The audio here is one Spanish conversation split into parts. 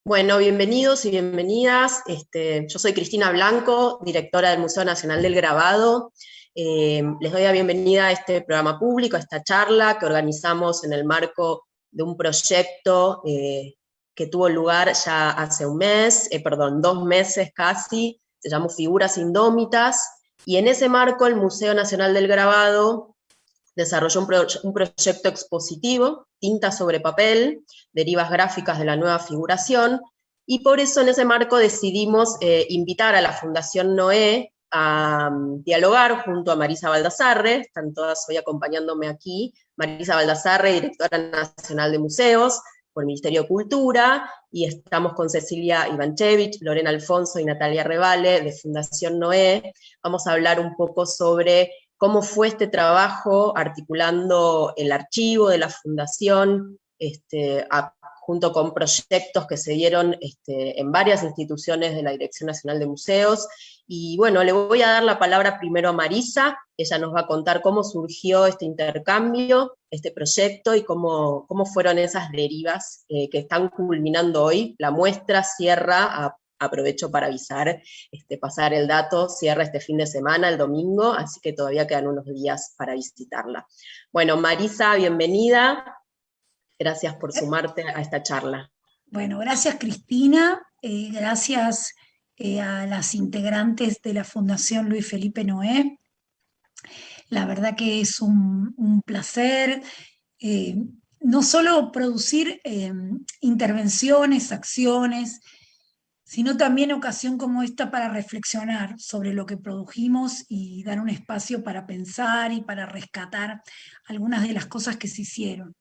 Bueno, bienvenidos y bienvenidas. Yo soy Cristina Blanco, directora del Museo Nacional del Grabado. Les doy la bienvenida a este programa público, a esta charla que organizamos en el marco de un proyecto que tuvo lugar ya hace 2 meses casi, se llamó Figuras Indómitas, y en ese marco el Museo Nacional del Grabado desarrolló un proyecto expositivo, Tinta sobre papel, derivas gráficas de la nueva figuración, y por eso en ese marco decidimos invitar a la Fundación Noé a dialogar junto a Marisa Baldassarre. Están todas hoy acompañándome aquí, Marisa Baldassarre, directora nacional de museos por el Ministerio de Cultura, y estamos con Cecilia Ivanchevich, Lorena Alfonso y Natalia Revale de Fundación Noé. Vamos a hablar un poco sobre cómo fue este trabajo articulando el archivo de la Fundación, junto con proyectos que se dieron en varias instituciones de la Dirección Nacional de Museos. Y bueno, le voy a dar la palabra primero a Marisa. Ella nos va a contar cómo surgió este intercambio, este proyecto, y cómo fueron esas derivas que están culminando hoy. La muestra cierra, aprovecho para avisar, pasar el dato, cierra este fin de semana, el domingo, así que todavía quedan unos días para visitarla. Bueno, Marisa, bienvenida. Gracias por sumarte a esta charla. Bueno, gracias Cristina, gracias a las integrantes de la Fundación Luis Felipe Noé. La verdad que es un placer no solo producir intervenciones, acciones, sino también ocasión como esta para reflexionar sobre lo que produjimos y dar un espacio para pensar y para rescatar algunas de las cosas que se hicieron.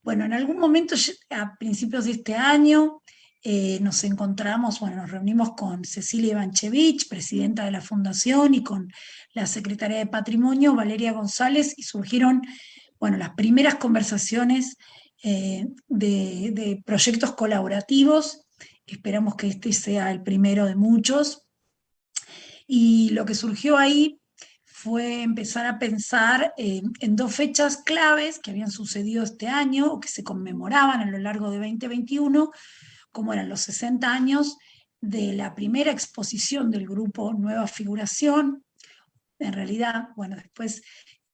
Bueno, en algún momento, a principios de este año, nos encontramos, bueno, nos reunimos con Cecilia Ivanchevich, presidenta de la Fundación, y con la secretaria de Patrimonio, Valeria González, y surgieron, bueno, las primeras conversaciones de proyectos colaborativos. Esperamos que este sea el primero de muchos. Y lo que surgió ahí fue empezar a pensar en dos fechas claves que habían sucedido este año o que se conmemoraban a lo largo de 2021, como eran los 60 años de la primera exposición del grupo Nueva Figuración. En realidad, bueno, después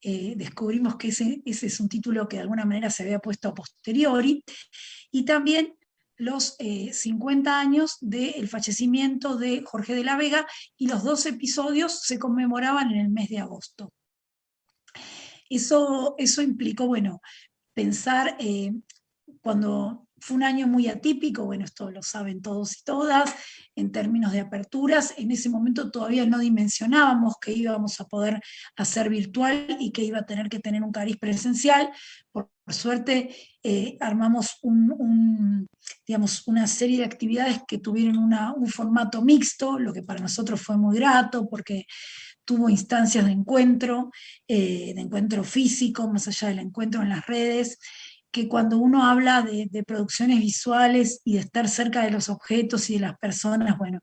descubrimos que ese es un título que de alguna manera se había puesto a posteriori, y también los 50 años del fallecimiento de Jorge de la Vega, y los dos episodios se conmemoraban en el mes de agosto. Eso implicó, bueno, pensar cuando fue un año muy atípico, bueno, esto lo saben todos y todas, en términos de aperturas. En ese momento todavía no dimensionábamos que íbamos a poder hacer virtual y que iba a tener que tener un cariz presencial. Por suerte armamos digamos, una serie de actividades que tuvieron un formato mixto, lo que para nosotros fue muy grato, porque tuvo instancias de encuentro físico, más allá del encuentro en las redes, que cuando uno habla de producciones visuales y de estar cerca de los objetos y de las personas, bueno,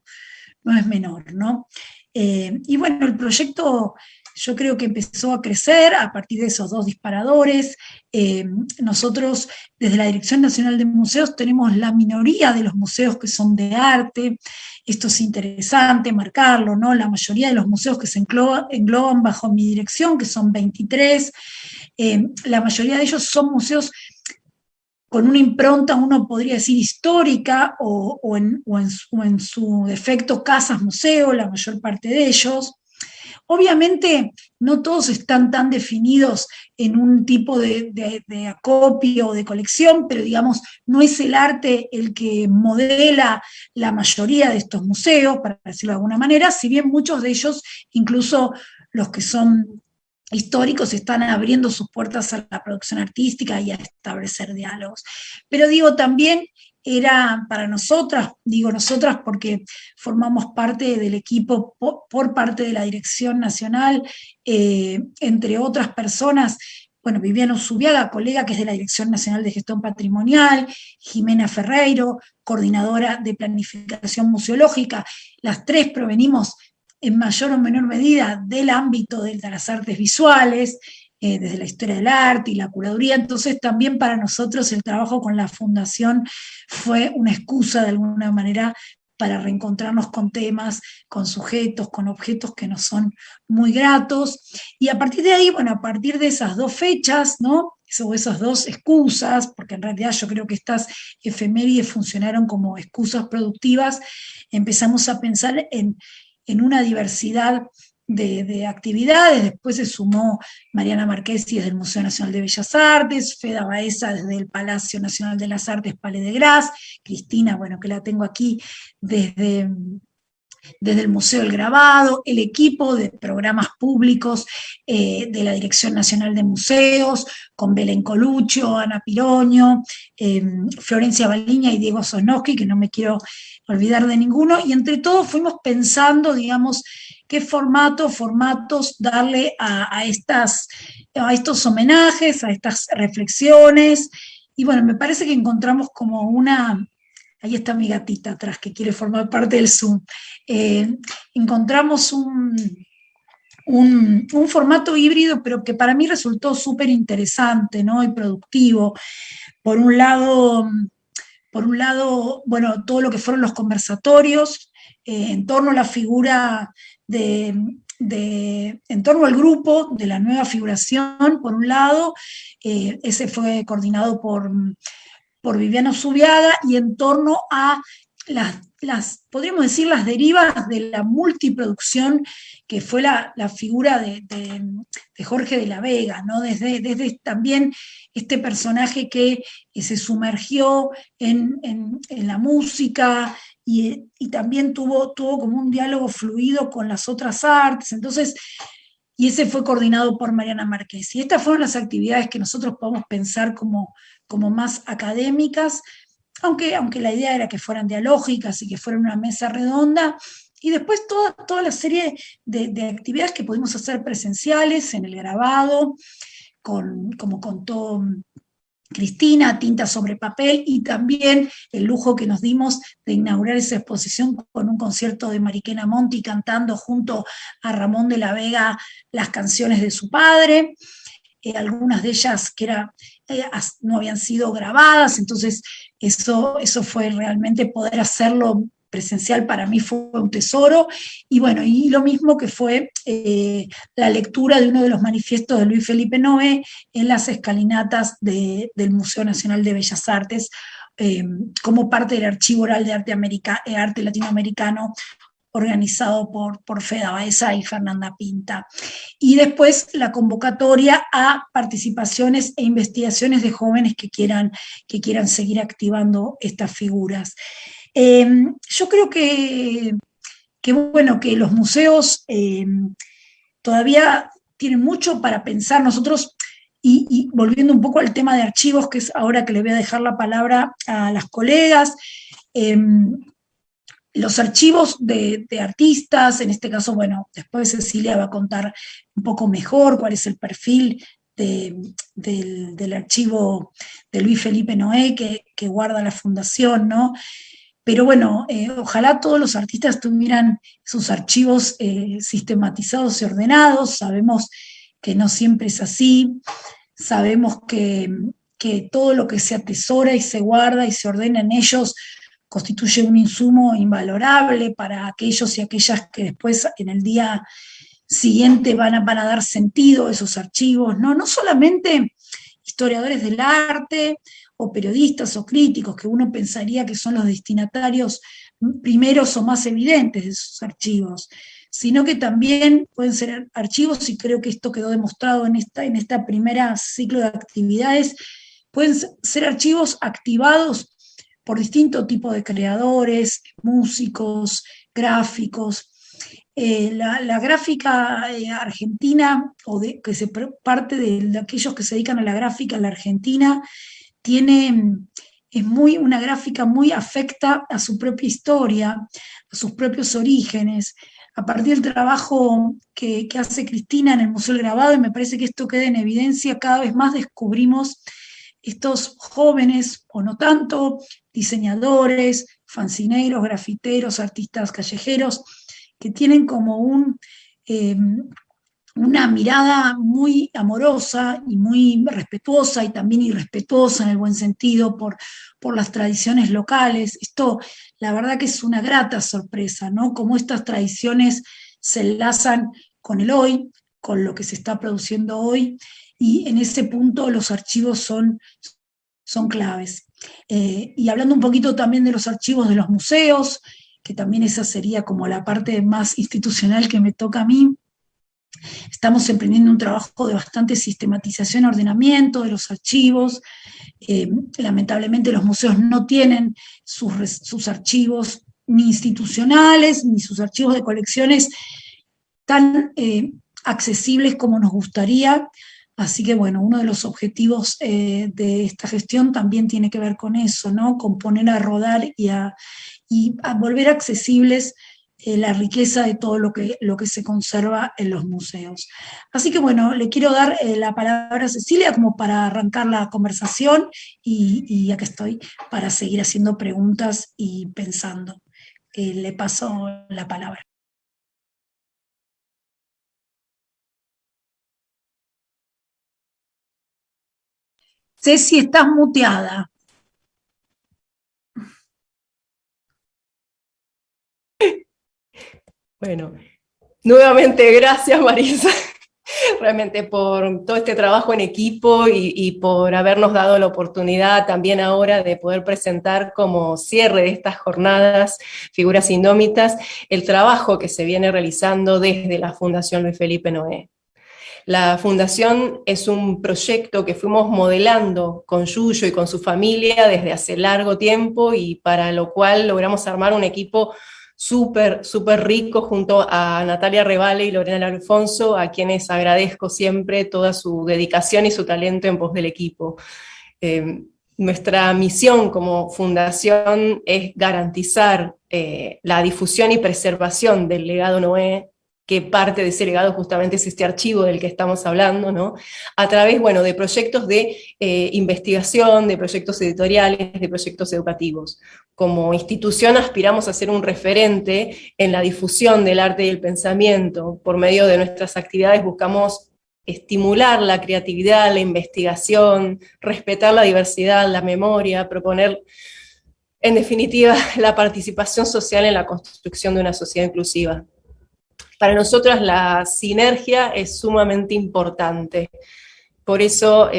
no es menor, ¿no? Y bueno, el proyecto yo creo que empezó a crecer a partir de esos dos disparadores. Nosotros, desde la Dirección Nacional de Museos, tenemos la minoría de los museos que son de arte. Esto es interesante marcarlo, ¿no? La mayoría de los museos que se engloban bajo mi dirección, que son 23, la mayoría de ellos son museos con una impronta, uno podría decir, histórica, o en su defecto casas museo, la mayor parte de ellos. Obviamente no todos están tan definidos en un tipo de acopio o de colección, pero digamos, no es el arte el que modela la mayoría de estos museos, para decirlo de alguna manera, si bien muchos de ellos, incluso los que son históricos, están abriendo sus puertas a la producción artística y a establecer diálogos. Pero digo, también era para nosotras, digo nosotras porque formamos parte del equipo por parte de la Dirección Nacional, entre otras personas, bueno, Viviana Zubiaga, colega que es de la Dirección Nacional de Gestión Patrimonial, Jimena Ferreiro, coordinadora de planificación museológica. Las tres provenimos en mayor o menor medida del ámbito de las artes visuales. desde la historia del arte y la curaduría. Entonces también para nosotros el trabajo con la fundación fue una excusa de alguna manera para reencontrarnos con temas, con sujetos, con objetos que nos son muy gratos. Y a partir de ahí, bueno, a partir de esas dos fechas, ¿no? O esas dos excusas, porque en realidad yo creo que estas efemérides funcionaron como excusas productivas, empezamos a pensar en una diversidad de actividades. Después se sumó Mariana Marquesi desde el Museo Nacional de Bellas Artes, Feda Baeza desde el Palacio Nacional de las Artes Palais de Grasse, Cristina, bueno, que la tengo aquí desde el Museo del Grabado, el equipo de programas públicos de la Dirección Nacional de Museos, con Belén Coluccio, Ana Piroño, Florencia Baliña y Diego Sosnowski, que no me quiero olvidar de ninguno, y entre todos fuimos pensando, digamos, qué formatos darle a estos homenajes, a estas reflexiones, y bueno, me parece que encontramos como ahí está mi gatita atrás que quiere formar parte del Zoom. Encontramos un formato híbrido, pero que para mí resultó súper interesante, ¿no? Y productivo. Por un lado, bueno, todo lo que fueron los conversatorios en torno a la figura en torno al grupo de la nueva figuración, por un lado, ese fue coordinado por Viviana Zubiaga, y en torno a podríamos decir, las derivas de la multiproducción que fue la figura de Jorge de la Vega, ¿no? Desde también este personaje que se sumergió en la música y también tuvo como un diálogo fluido con las otras artes. Entonces, y ese fue coordinado por Mariana Márquez. Y estas fueron las actividades que nosotros podemos pensar como más académicas, aunque la idea era que fueran dialógicas y que fueran una mesa redonda, y después toda la serie de actividades que pudimos hacer presenciales en el grabado, como contó Cristina, tinta sobre papel, y también el lujo que nos dimos de inaugurar esa exposición con un concierto de Mariquena Monti cantando junto a Ramón de la Vega las canciones de su padre, algunas de ellas que no habían sido grabadas, entonces eso fue realmente poder hacerlo presencial, para mí fue un tesoro. Y bueno, y lo mismo que fue la lectura de uno de los manifiestos de Luis Felipe Noé en las escalinatas del Museo Nacional de Bellas Artes, como parte del Archivo Oral de Arte Latinoamericano, organizado por Feda Baeza y Fernanda Pinta. Y después la convocatoria a participaciones e investigaciones de jóvenes que quieran seguir activando estas figuras. Yo creo que bueno, que los museos todavía tienen mucho para pensar. Nosotros, y volviendo un poco al tema de archivos, que es ahora que le voy a dejar la palabra a las colegas, los archivos de artistas, en este caso, bueno, después Cecilia va a contar un poco mejor cuál es el perfil del archivo de Luis Felipe Noé que guarda la fundación, ¿no? Pero bueno, ojalá todos los artistas tuvieran sus archivos sistematizados y ordenados. Sabemos que no siempre es así, sabemos que todo lo que se atesora y se guarda y se ordena en ellos constituye un insumo invalorable para aquellos y aquellas que después en el día siguiente van a dar sentido a esos archivos, ¿no? No solamente historiadores del arte o periodistas o críticos, que uno pensaría que son los destinatarios primeros o más evidentes de esos archivos, sino que también pueden ser archivos, y creo que esto quedó demostrado en esta primera ciclo de actividades, pueden ser archivos activados por distintos tipos de creadores, músicos, gráficos. La gráfica argentina, que se parte de aquellos que se dedican a la gráfica en la Argentina, es una gráfica muy afecta a su propia historia, a sus propios orígenes, a partir del trabajo que hace Cristina en el Museo del Grabado, y me parece que esto queda en evidencia. Cada vez más descubrimos estos jóvenes, o no tanto, diseñadores, fanzineros, grafiteros, artistas callejeros, que tienen como una mirada muy amorosa y muy respetuosa y también irrespetuosa en el buen sentido por las tradiciones locales. Esto, la verdad que es una grata sorpresa, ¿no? Cómo estas tradiciones se enlazan con el hoy, con lo que se está produciendo hoy, y en ese punto los archivos son claves. Y hablando un poquito también de los archivos de los museos, que también esa sería como la parte más institucional que me toca a mí. Estamos emprendiendo un trabajo de bastante sistematización y ordenamiento de los archivos. Lamentablemente los museos no tienen sus archivos ni institucionales, ni sus archivos de colecciones tan accesibles como nos gustaría. Así que bueno, uno de los objetivos de esta gestión también tiene que ver con eso, ¿no? Con poner a rodar y a volver accesibles la riqueza de todo lo que se conserva en los museos. Así que bueno, le quiero dar la palabra a Cecilia como para arrancar la conversación y acá estoy para seguir haciendo preguntas y pensando. Le paso la palabra. Ceci, estás muteada. Bueno, nuevamente gracias Marisa, realmente por todo este trabajo en equipo y por habernos dado la oportunidad también ahora de poder presentar como cierre de estas jornadas Figuras Indómitas, el trabajo que se viene realizando desde la Fundación Luis Felipe Noé. La fundación es un proyecto que fuimos modelando con Yuyo y con su familia desde hace largo tiempo y para lo cual logramos armar un equipo súper rico junto a Natalia Revale y Lorena Alfonso, a quienes agradezco siempre toda su dedicación y su talento en pos del equipo. Nuestra misión como fundación es garantizar la difusión y preservación del legado Noé, que parte de ese legado justamente es este archivo del que estamos hablando, ¿no? A través, bueno, de proyectos de investigación, de proyectos editoriales, de proyectos educativos. Como institución aspiramos a ser un referente en la difusión del arte y el pensamiento. Por medio de nuestras actividades buscamos estimular la creatividad, la investigación, respetar la diversidad, la memoria, proponer, en definitiva, la participación social en la construcción de una sociedad inclusiva. Para nosotras la sinergia es sumamente importante. Por eso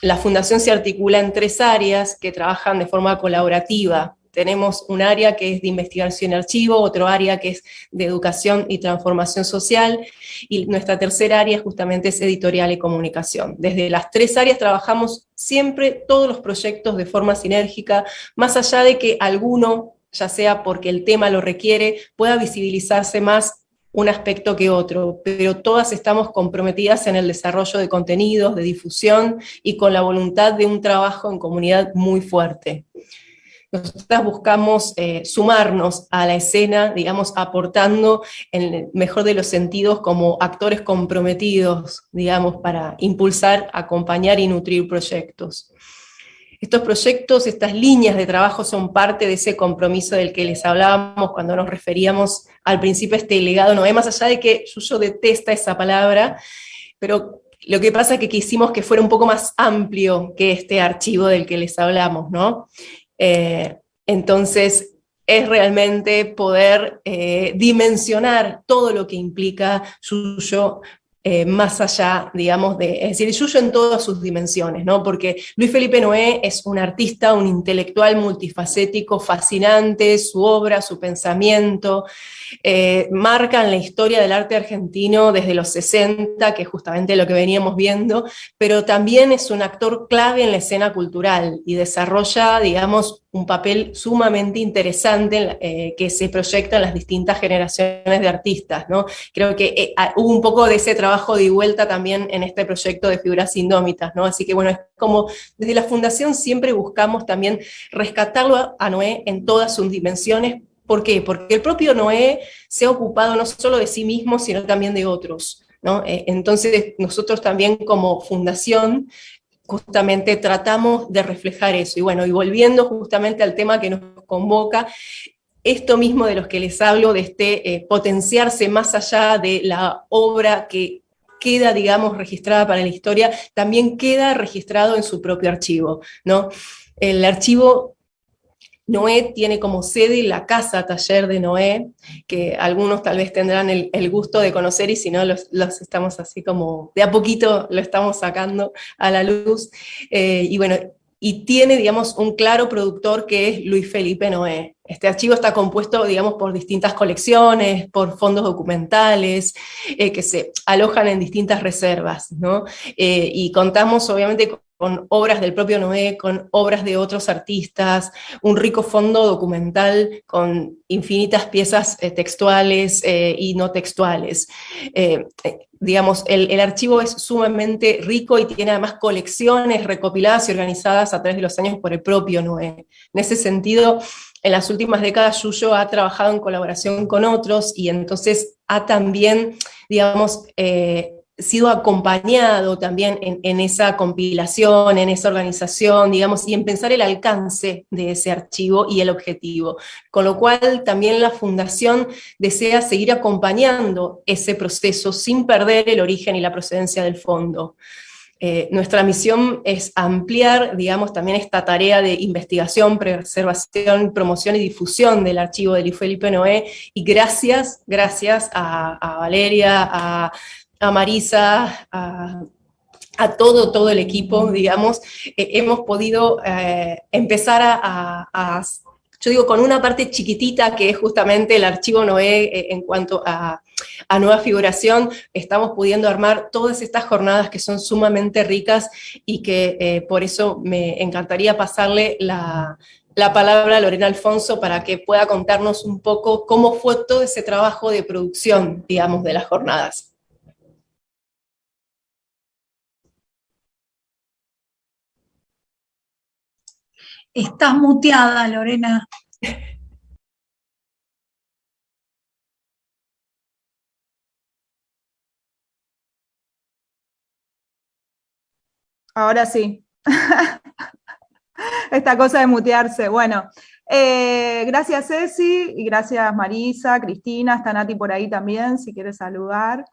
la Fundación se articula en 3 áreas que trabajan de forma colaborativa. Tenemos un área que es de investigación y archivo, otro área que es de educación y transformación social, y nuestra tercera área justamente es editorial y comunicación. Desde las 3 áreas trabajamos siempre todos los proyectos de forma sinérgica, más allá de que alguno, ya sea porque el tema lo requiere, pueda visibilizarse más un aspecto que otro, pero todas estamos comprometidas en el desarrollo de contenidos, de difusión y con la voluntad de un trabajo en comunidad muy fuerte. Nosotras buscamos sumarnos a la escena, digamos, aportando en el mejor de los sentidos como actores comprometidos, digamos, para impulsar, acompañar y nutrir proyectos. Estos proyectos, estas líneas de trabajo son parte de ese compromiso del que les hablábamos cuando nos referíamos al principio a este legado Noé, más allá de que Yuyo detesta esa palabra, pero lo que pasa es que quisimos que fuera un poco más amplio que este archivo del que les hablamos, ¿no? Entonces, es realmente poder dimensionar todo lo que implica Yuyo, más allá, digamos, es decir, Yuyo en todas sus dimensiones, ¿no? Porque Luis Felipe Noé es un artista, un intelectual multifacético, fascinante, su obra, su pensamiento, marcan la historia del arte argentino desde los 60, que es justamente lo que veníamos viendo, pero también es un actor clave en la escena cultural y desarrolla, digamos, un papel sumamente interesante que se proyecta en las distintas generaciones de artistas, ¿no? Creo que hubo un poco de ese trabajo de vuelta también en este proyecto de Figuras Indómitas, ¿no? Así que bueno, es como desde la Fundación siempre buscamos también rescatarlo a Noé en todas sus dimensiones. ¿Por qué? Porque el propio Noé se ha ocupado no solo de sí mismo, sino también de otros, ¿no? Entonces nosotros también como fundación justamente tratamos de reflejar eso. Y bueno, y volviendo justamente al tema que nos convoca, esto mismo de los que les hablo, de potenciarse más allá de la obra que queda, digamos, registrada para la historia, también queda registrado en su propio archivo, ¿no? El archivo Noé tiene como sede la casa taller de Noé, que algunos tal vez tendrán el gusto de conocer, y si no, los estamos así como, de a poquito lo estamos sacando a la luz. Y bueno, y tiene, digamos, un claro productor que es Luis Felipe Noé. Este archivo está compuesto, digamos, por distintas colecciones, por fondos documentales, que se alojan en distintas reservas, ¿no? Y contamos, obviamente, con obras del propio Noé, con obras de otros artistas, un rico fondo documental con infinitas piezas textuales y no textuales. Digamos, el archivo es sumamente rico y tiene además colecciones recopiladas y organizadas a través de los años por el propio Noé. En ese sentido, en las últimas décadas Yuyo ha trabajado en colaboración con otros y entonces ha también, digamos, sido acompañado también en esa compilación, en esa organización, digamos, y en pensar el alcance de ese archivo y el objetivo. Con lo cual también la Fundación desea seguir acompañando ese proceso sin perder el origen y la procedencia del fondo. Nuestra misión es ampliar, digamos, también esta tarea de investigación, preservación, promoción y difusión del archivo de Luis Felipe Noé, y gracias a Valeria, a Marisa, a todo el equipo, digamos, hemos podido empezar yo digo, con una parte chiquitita que es justamente el archivo Noé en cuanto a nueva figuración, estamos pudiendo armar todas estas jornadas que son sumamente ricas y que por eso me encantaría pasarle la palabra a Lorena Alfonso para que pueda contarnos un poco cómo fue todo ese trabajo de producción, digamos, de las jornadas. Estás muteada, Lorena. Ahora sí. Esta cosa de mutearse. Bueno, gracias Ceci, y gracias Marisa, Cristina, está Nati por ahí también, si quieres saludar.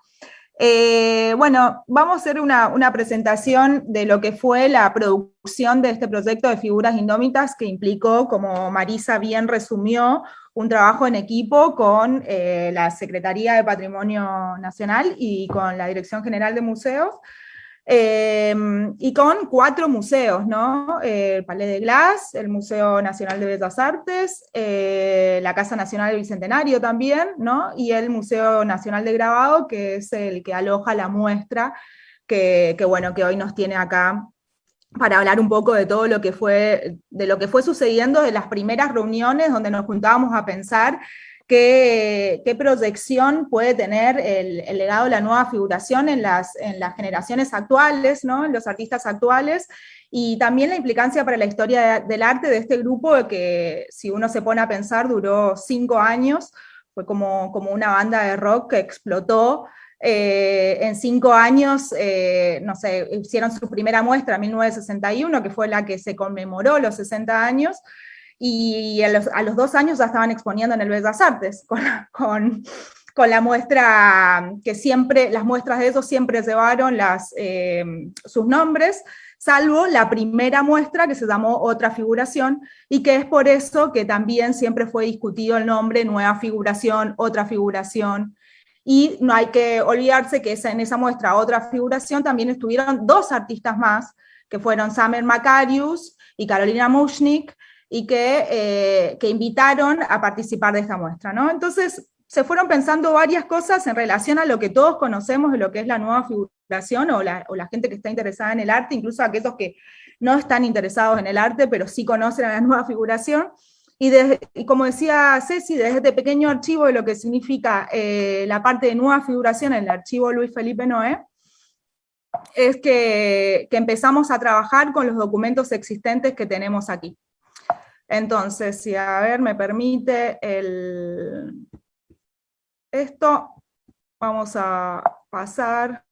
Bueno, vamos a hacer una presentación de lo que fue la producción de este proyecto de figuras indómitas, que implicó, como Marisa bien resumió, un trabajo en equipo con la Secretaría de Patrimonio Nacional y con la Dirección General de Museos, y con 4 museos, ¿no? El Palais de Glace, el Museo Nacional de Bellas Artes, la Casa Nacional del Bicentenario también, ¿no? Y el Museo Nacional de Grabado, que es el que aloja la muestra bueno, que hoy nos tiene acá para hablar un poco de todo lo que fue sucediendo, de las primeras reuniones donde nos juntábamos a pensar qué proyección puede tener el legado de la nueva figuración en las generaciones actuales, ¿no? En los artistas actuales, y también la implicancia para la historia del arte de este grupo, que si uno se pone a pensar duró 5 años, fue como una banda de rock que explotó. En 5 años, no sé, hicieron su primera muestra en 1961, que fue la que se conmemoró los 60 años, y a los 2 años ya estaban exponiendo en el Bellas Artes, con la muestra que siempre, las muestras de ellos siempre llevaron sus nombres, salvo la primera muestra que se llamó Otra Figuración, y que es por eso que también siempre fue discutido el nombre Nueva Figuración, Otra Figuración. Y no hay que olvidarse que en esa muestra Otra Figuración también estuvieron 2 artistas más, que fueron Summer Macarius y Carolina Mushnick, y que invitaron a participar de esta muestra, ¿no? Entonces se fueron pensando varias cosas en relación a lo que todos conocemos de lo que es la nueva figuración, o la gente que está interesada en el arte, incluso aquellos que no están interesados en el arte, pero sí conocen a la nueva figuración. Y como decía Ceci, desde este pequeño archivo de lo que significa la parte de nueva figuración en el archivo Luis Felipe Noé, es que empezamos a trabajar con los documentos existentes que tenemos aquí. Entonces, si a ver, me permite esto, vamos a pasar,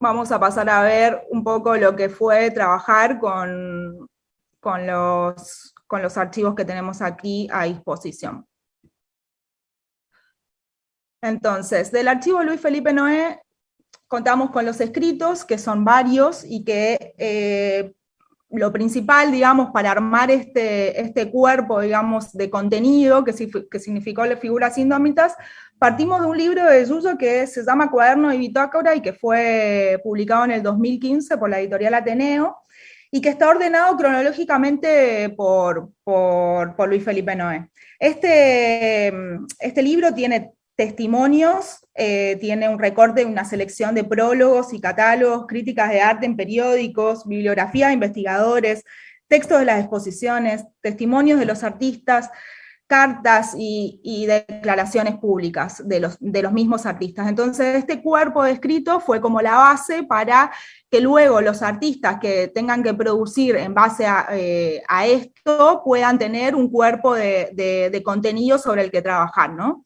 vamos a pasar a ver un poco lo que fue trabajar con los archivos que tenemos aquí a disposición. Entonces, del archivo Luis Felipe Noé contamos con los escritos, que son varios, y que lo principal, digamos, para armar este cuerpo, digamos, de contenido, que significó las figuras indómitas, partimos de un libro de Yuyo que se llama Cuaderno y Bitácora y que fue publicado en el 2015 por la editorial Ateneo, y que está ordenado cronológicamente por Luis Felipe Noé. Este libro tiene testimonios, tiene un recorte, una selección de prólogos y catálogos, críticas de arte en periódicos, bibliografía de investigadores, textos de las exposiciones, testimonios de los artistas, cartas y declaraciones públicas de los mismos artistas. Entonces, este cuerpo de escrito fue como la base para que luego los artistas que tengan que producir en base a esto puedan tener un cuerpo de contenido sobre el que trabajar, ¿no?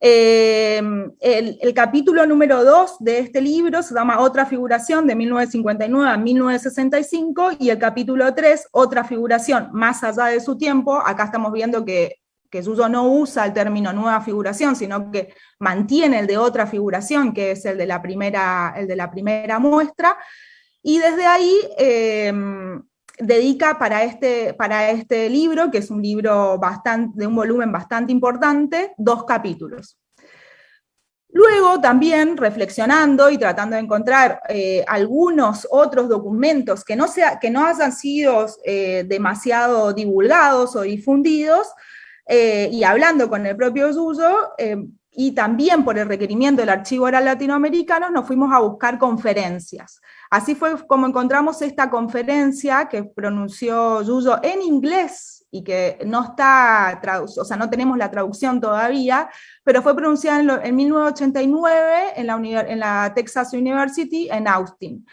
El capítulo número 2 de este libro se llama Otra figuración, de 1959 a 1965, y el capítulo 3, Otra figuración, más allá de su tiempo. Acá estamos viendo que Yuyo no usa el término nueva figuración, sino que mantiene el de otra figuración, que es el de la primera muestra, y desde ahí dedica para este libro, que es un libro de un volumen bastante importante, 2 capítulos. Luego también, reflexionando y tratando de encontrar algunos otros documentos que no hayan sido demasiado divulgados o difundidos, y hablando con el propio Yuyo, y también por el requerimiento del Archivo Oral Latinoamericano, nos fuimos a buscar conferencias. Así fue como encontramos esta conferencia que pronunció Yuyo en inglés, y que no está traducida, o sea, no tenemos la traducción todavía, pero fue pronunciada en 1989 en la Texas University en Austin.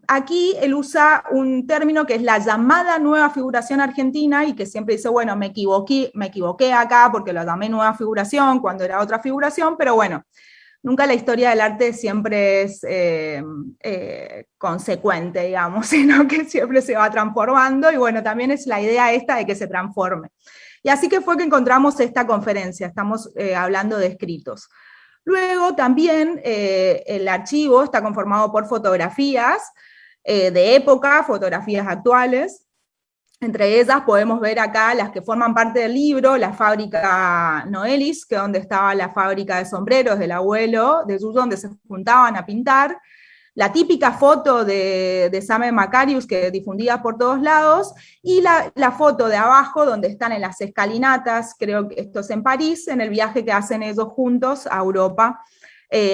Aquí él usa un término que es la llamada nueva figuración argentina, y que siempre dice, bueno, me equivoqué acá porque lo llamé nueva figuración cuando era otra figuración, pero bueno, nunca la historia del arte siempre es consecuente, digamos, sino que siempre se va transformando, y bueno, también es la idea esta de que se transforme. Y así que fue que encontramos esta conferencia, estamos hablando de escritos. Luego también el archivo está conformado por fotografías de época, fotografías actuales. Entre ellas podemos ver acá las que forman parte del libro, la fábrica Noelis, que es donde estaba la fábrica de sombreros del abuelo de Yuyo, donde se juntaban a pintar. La típica foto de Same Macarius, que difundida por todos lados, y la foto de abajo, donde están en las escalinatas, creo que esto es en París, en el viaje que hacen ellos juntos a Europa,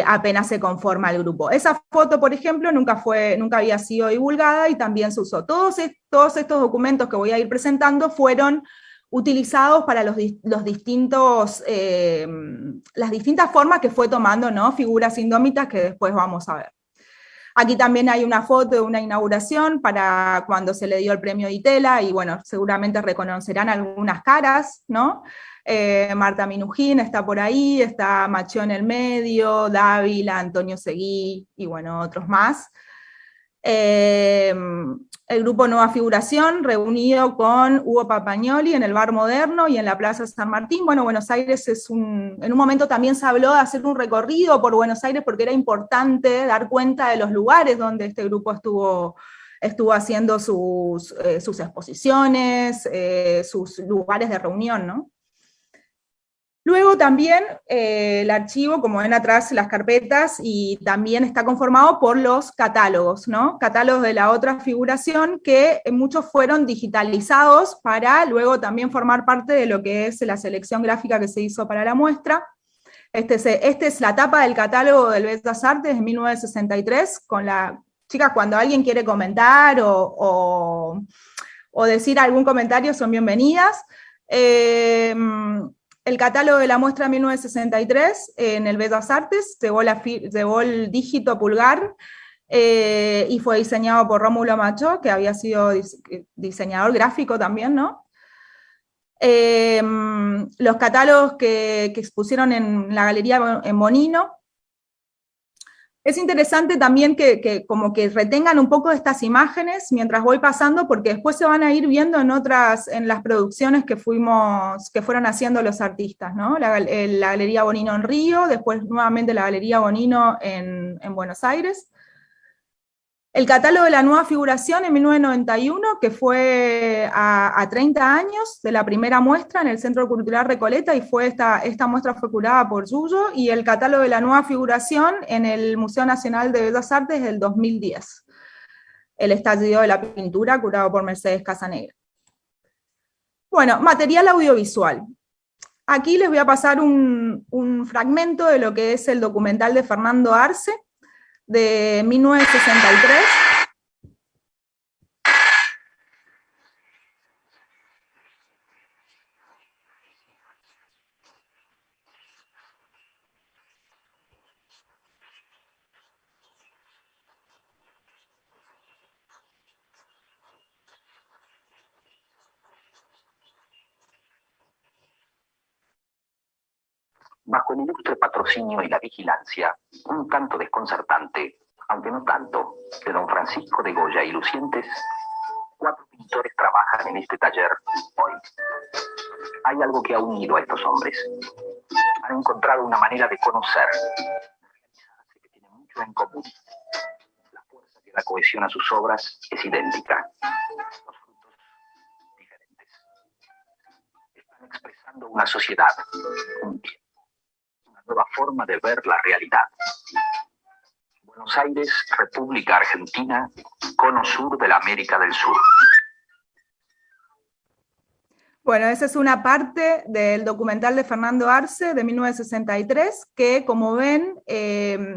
apenas se conforma el grupo. Esa foto, por ejemplo, nunca había sido divulgada, y también se usó. Todos estos documentos que voy a ir presentando fueron utilizados para las distintas formas que fue tomando, ¿no? Figuras indómitas, que después vamos a ver. Aquí también hay una foto de una inauguración para cuando se le dio el premio Di Tella, y bueno, seguramente reconocerán algunas caras, ¿no? Marta Minujín está por ahí, está Machó en el medio, Dávila, Antonio Seguí, y bueno, otros más. El grupo Nueva Figuración, reunido con Hugo Papagnoli en el Bar Moderno y en la Plaza San Martín. Bueno, Buenos Aires en un momento también se habló de hacer un recorrido por Buenos Aires, porque era importante dar cuenta de los lugares donde este grupo estuvo haciendo sus exposiciones, sus lugares de reunión, ¿no? Luego también el archivo, como ven atrás, las carpetas, y también está conformado por los catálogos, ¿no? Catálogos de la otra figuración, que muchos fueron digitalizados para luego también formar parte de lo que es la selección gráfica que se hizo para la muestra. Este es la tapa del catálogo del Bellas Artes de 1963, con chicas, cuando alguien quiere comentar o decir algún comentario, son bienvenidas. El catálogo de la muestra 1963 en el Bellas Artes llevó el dígito pulgar, y fue diseñado por Rómulo Machó, que había sido diseñador gráfico también, ¿no? Los catálogos que expusieron en la galería en Bonino, Es interesante también que como que retengan un poco de estas imágenes mientras voy pasando, porque después se van a ir viendo en las producciones que fueron haciendo los artistas, ¿no? La Galería Bonino en Río, después nuevamente la Galería Bonino en Buenos Aires. El catálogo de la nueva figuración en 1991, que fue a 30 años de la primera muestra en el Centro Cultural Recoleta, y esta muestra fue curada por Yuyo, y el catálogo de la nueva figuración en el Museo Nacional de Bellas Artes del 2010. El estallido de la pintura, curado por Mercedes Casanegra. Bueno, material audiovisual. Aquí les voy a pasar un fragmento de lo que es el documental de Fernando Arce, de 1963. Bajo el ilustre patrocinio y la vigilancia, un tanto desconcertante, aunque no tanto, de don Francisco de Goya y Lucientes, 4 pintores trabajan en este taller hoy. Hay algo que ha unido a estos hombres. Han encontrado una manera de conocer, que tiene mucho en común. La fuerza que la cohesiona sus obras es idéntica. Los frutos diferentes. Están expresando una sociedad, un tiempo, una nueva forma de ver la realidad. Buenos Aires, República Argentina, cono sur de la América del Sur. Bueno, esa es una parte del documental de Fernando Arce de 1963, que como ven es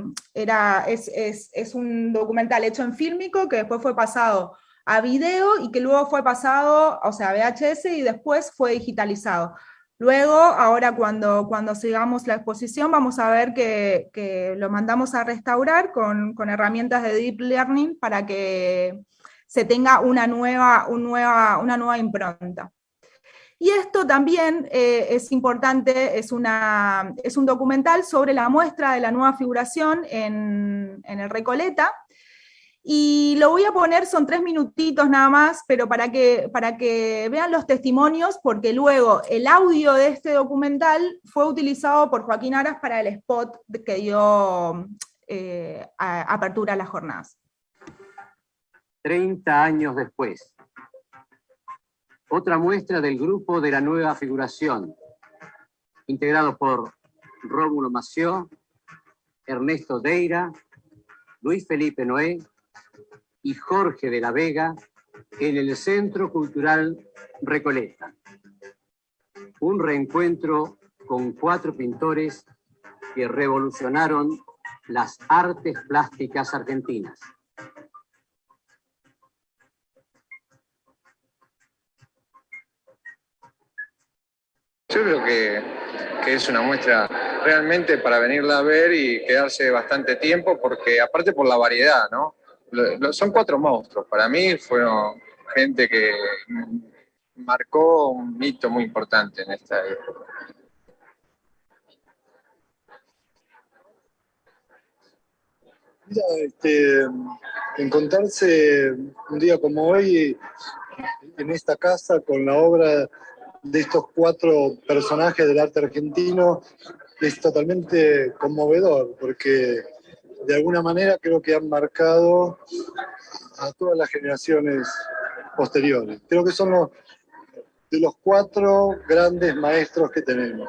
un documental hecho en fílmico que después fue pasado a video y que luego fue pasado, o sea, a VHS y después fue digitalizado. Luego, ahora cuando sigamos la exposición, vamos a ver que lo mandamos a restaurar con herramientas de Deep Learning para que se tenga una nueva impronta. Y esto también es importante, es un documental sobre la muestra de la nueva figuración en el Recoleta, y lo voy a poner, son 3 minutitos nada más, pero para que vean los testimonios, porque luego el audio de este documental fue utilizado por Joaquín Aras para el spot que dio apertura a las jornadas. 30 años después. Otra muestra del grupo de la nueva figuración, integrado por Rómulo Mació, Ernesto Deira, Luis Felipe Noé y Jorge de la Vega, en el Centro Cultural Recoleta. Un reencuentro con 4 pintores que revolucionaron las artes plásticas argentinas. Yo creo que es una muestra realmente para venirla a ver y quedarse bastante tiempo, porque aparte por la variedad, ¿no? Son 4 monstruos. Para mí fueron gente que marcó un hito muy importante en esta época. Mira, encontrarse un día como hoy en esta casa con la obra de estos 4 personajes del arte argentino es totalmente conmovedor, porque de alguna manera creo que han marcado a todas las generaciones posteriores. Creo que son de los 4 grandes maestros que tenemos.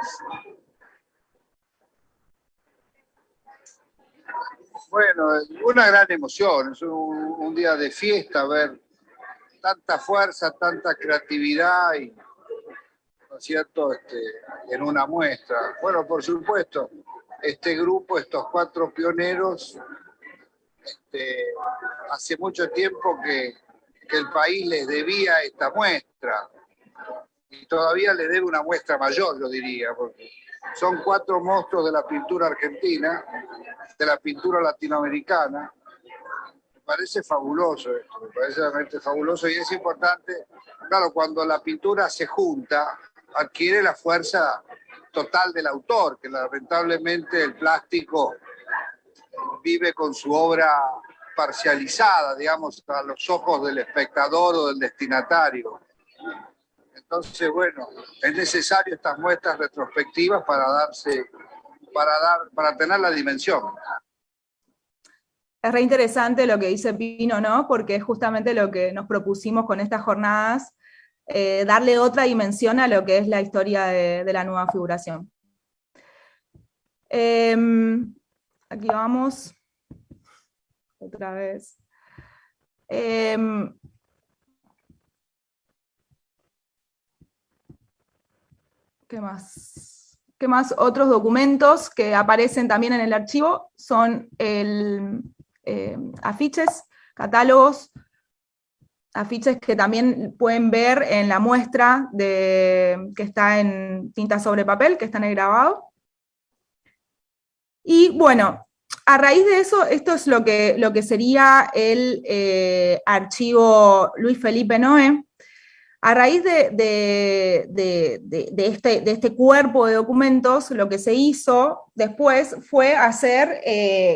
Bueno, una gran emoción, es un día de fiesta ver tanta fuerza, tanta creatividad y, ¿no es cierto?, en una muestra. Bueno, por supuesto, este grupo, estos 4 pioneros, hace mucho tiempo que el país les debía esta muestra, y todavía le debe una muestra mayor, yo diría, porque son 4 monstruos de la pintura argentina, de la pintura latinoamericana. Me parece fabuloso esto, me parece realmente fabuloso, y es importante, claro, cuando la pintura se junta, adquiere la fuerza total del autor, que lamentablemente el plástico vive con su obra parcializada, digamos, a los ojos del espectador o del destinatario. Entonces, bueno, es necesario estas muestras retrospectivas para tener la dimensión. Es re interesante lo que dice Pino, ¿no? Porque es justamente lo que nos propusimos con estas jornadas, darle otra dimensión a lo que es la historia de la nueva figuración. Aquí vamos. Otra vez. ¿Qué más? ¿Qué más? Otros documentos que aparecen también en el archivo son afiches, catálogos, afiches que también pueden ver en la muestra que está en tinta sobre papel, que está en el grabado. Y bueno, a raíz de eso, esto es lo que sería el archivo Luis Felipe Noé. A raíz de este cuerpo de documentos, lo que se hizo después fue hacer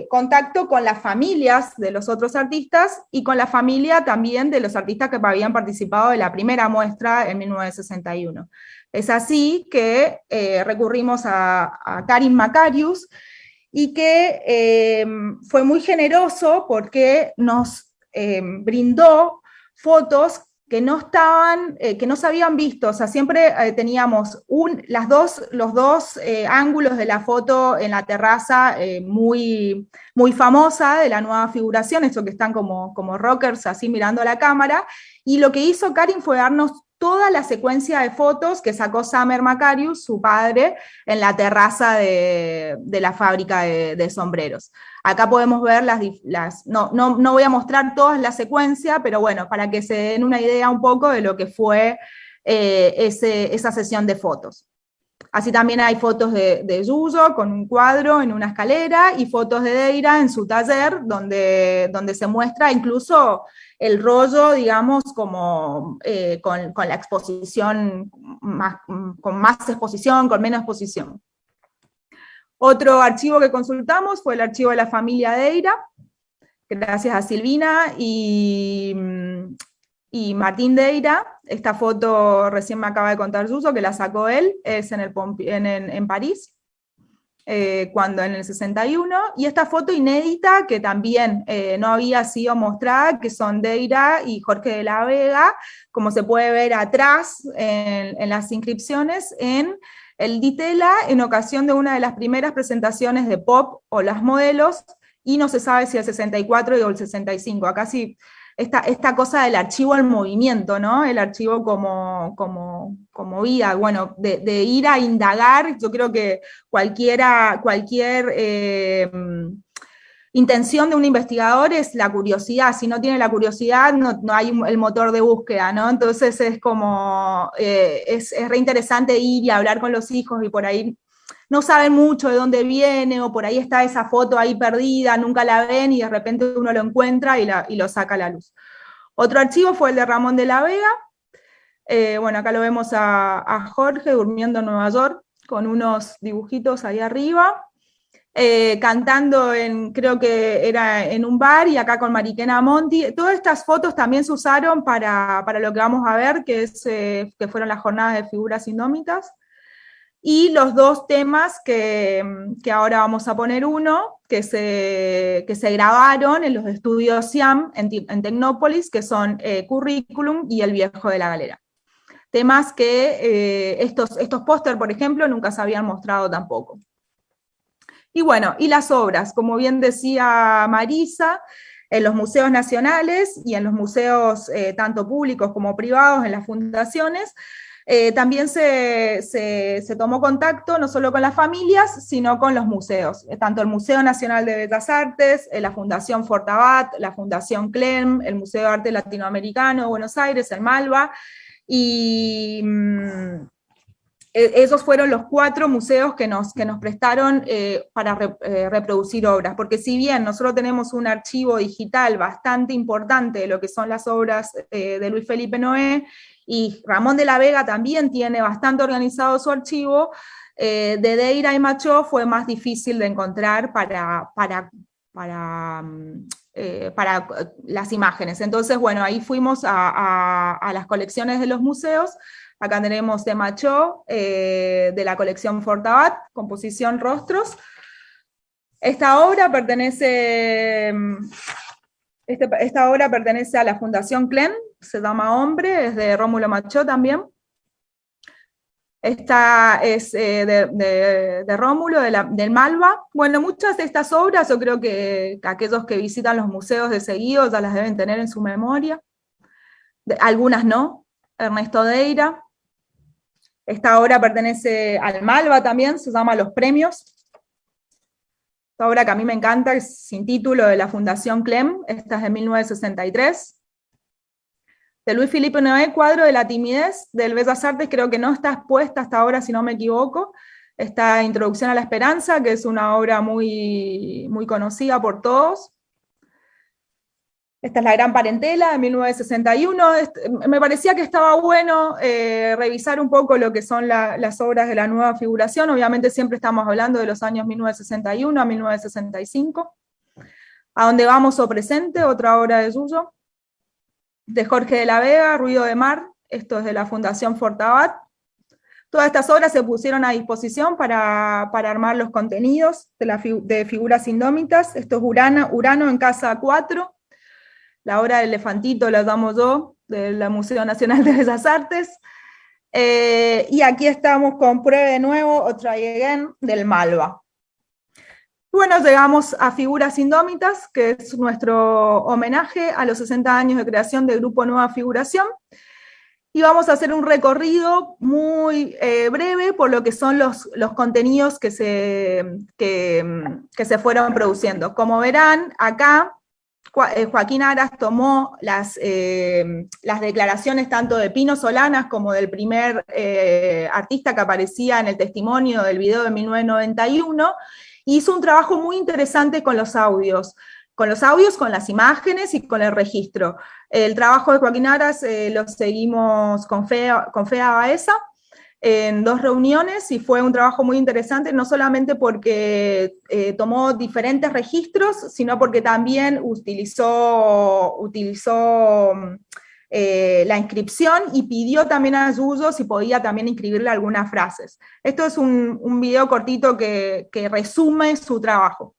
contacto con las familias de los otros artistas y con la familia también de los artistas que habían participado de la primera muestra en 1961. Es así que recurrimos a Karin Makarius, y que fue muy generoso porque nos brindó fotos que no se habían visto. O sea, siempre teníamos los dos ángulos de la foto en la terraza muy, muy famosa de la nueva figuración, estos que están como rockers así mirando a la cámara, y lo que hizo Karin fue darnos toda la secuencia de fotos que sacó Samer Makarius, su padre, en la terraza de la fábrica de sombreros. Acá podemos ver no voy a mostrar toda la secuencia, pero bueno, para que se den una idea un poco de lo que fue esa sesión de fotos. Así también hay fotos de Yuyo con un cuadro en una escalera y fotos de Deira en su taller, donde se muestra incluso el rollo, digamos, como con la exposición, con más exposición, con menos exposición. Otro archivo que consultamos fue el archivo de la familia Deira, gracias a Silvina y Martín Deira. Esta foto recién me acaba de contar Yuso, que la sacó él, es en París, cuando en el 61, y esta foto inédita que también no había sido mostrada, que son Deira y Jorge de la Vega, como se puede ver atrás en las inscripciones, en el Ditela, en ocasión de una de las primeras presentaciones de Pop o Las Modelos, y no se sabe si el 64 o el 65, acá sí. Esta cosa del archivo en movimiento, ¿no? El archivo como vida, bueno, de ir a indagar. Yo creo que cualquier intención de un investigador es la curiosidad. Si no tiene la curiosidad, no hay el motor de búsqueda, ¿no? Entonces es como, es re interesante ir y hablar con los hijos, y por ahí no saben mucho de dónde viene, o por ahí está esa foto ahí perdida, nunca la ven, y de repente uno lo encuentra y lo saca a la luz. Otro archivo fue el de Ramón de la Vega. Bueno, acá lo vemos a Jorge durmiendo en Nueva York, con unos dibujitos ahí arriba, cantando creo que era en un bar, y acá con Mariquena Monti. Todas estas fotos también se usaron para lo que vamos a ver, que fueron las jornadas de figuras indómitas. Y los dos temas que ahora vamos a poner uno, que se grabaron en los estudios SIAM en Tecnópolis, que son Curriculum y El Viejo de la Galera. Temas que estos póster, por ejemplo, nunca se habían mostrado tampoco. Y bueno, y las obras, como bien decía Marisa, en los museos nacionales y en los museos tanto públicos como privados, en las fundaciones, también se tomó contacto no solo con las familias, sino con los museos, tanto el Museo Nacional de Bellas Artes, la Fundación Fortabat, la Fundación Clem, el Museo de Arte Latinoamericano de Buenos Aires, el Malva, y esos fueron los 4 museos que nos prestaron para reproducir obras, porque si bien nosotros tenemos un archivo digital bastante importante de lo que son las obras de Luis Felipe Noé, y Ramón de la Vega también tiene bastante organizado su archivo, de Deira y Machó fue más difícil de encontrar para las imágenes. Entonces, bueno, ahí fuimos a las colecciones de los museos. Acá tenemos de Machó, de la colección Fortabat, composición Rostros. Esta obra pertenece a la Fundación Clem, se llama Hombre, es de Rómulo Machó también. Esta es de Rómulo, del Malva. Bueno, muchas de estas obras, yo creo que aquellos que visitan los museos de seguido ya las deben tener en su memoria. Algunas no. Ernesto Deira. Esta obra pertenece al Malva también, se llama Los Premios. Esta obra que a mí me encanta, es sin título, de la Fundación Clem, esta es de 1963. De Luis Felipe Noé, Cuadro de la timidez, del Bellas Artes, creo que no está expuesta hasta ahora, si no me equivoco. Esta Introducción a la Esperanza, que es una obra muy, muy conocida por todos. Esta es La Gran Parentela, de 1961. Me parecía que estaba bueno revisar un poco lo que son las obras de la nueva figuración. Obviamente siempre estamos hablando de los años 1961 a 1965. A Donde vamos o presente, otra obra de Yuyo. De Jorge de la Vega, Ruido de Mar, esto es de la Fundación Fortabat. Todas estas obras se pusieron a disposición para armar los contenidos de Figuras Indómitas. Esto es Urano en Casa 4, la obra del elefantito, la llamo yo, del Museo Nacional de Bellas Artes. Y aquí estamos con Pruebe de Nuevo, o Try Again, del Malva. Bueno, llegamos a Figuras Indómitas, que es nuestro homenaje a los 60 años de creación del Grupo Nueva Figuración, y vamos a hacer un recorrido muy breve por lo que son los contenidos que se fueron produciendo. Como verán, acá Joaquín Aras tomó las declaraciones tanto de Pino Solanas como del primer artista que aparecía en el testimonio del video de 1991, y hizo un trabajo muy interesante con los audios, con las imágenes y con el registro. El trabajo de Joaquín Aras lo seguimos con Fea Baeza en 2 reuniones, y fue un trabajo muy interesante, no solamente porque tomó diferentes registros, sino porque también utilizó la inscripción, y pidió también a Yuyo si podía también inscribirle algunas frases. Esto es un video cortito que resume su trabajo.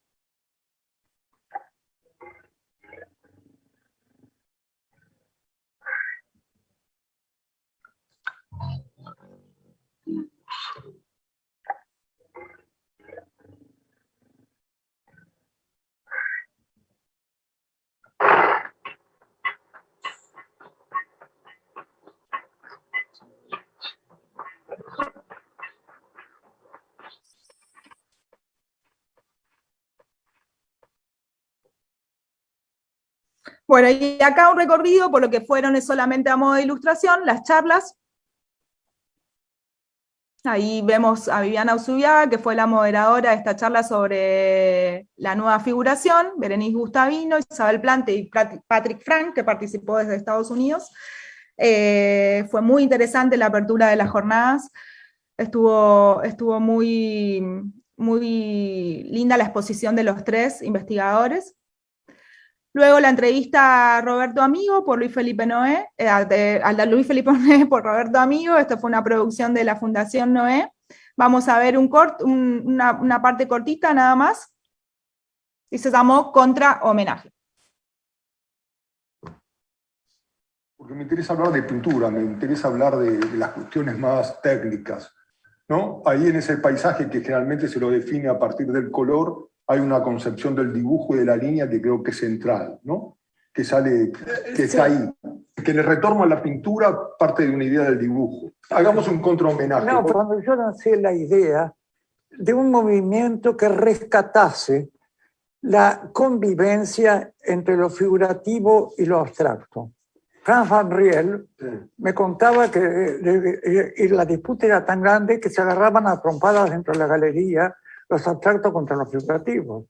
Bueno, y acá un recorrido por lo que fueron solamente a modo de ilustración, las charlas. Ahí vemos a Viviana Usubiaga, que fue la moderadora de esta charla sobre la nueva figuración, Berenice Gustavino, Isabel Plante y Patrick Frank, que participó desde Estados Unidos. Fue muy interesante la apertura de las jornadas, estuvo muy, muy linda la exposición de los 3 investigadores. Luego la entrevista a Roberto Amigo por Luis Felipe Noé, Luis Felipe Noé por Roberto Amigo. Esto fue una producción de la Fundación Noé. Vamos a ver una parte cortita nada más, y se llamó Contra Homenaje. Porque me interesa hablar de pintura, me interesa hablar de las cuestiones más técnicas, ¿no? Ahí en ese paisaje que generalmente se lo define a partir del color, hay una concepción del dibujo y de la línea que creo que es central, ¿no? Que está ahí. Que en el retorno a la pintura parte de una idea del dibujo. Hagamos un contrahomenaje. No, cuando yo lancé la idea de un movimiento que rescatase la convivencia entre lo figurativo y lo abstracto. Franz Van Riel me contaba que la disputa era tan grande que se agarraban a trompadas dentro de la galería los abstractos contra los figurativos.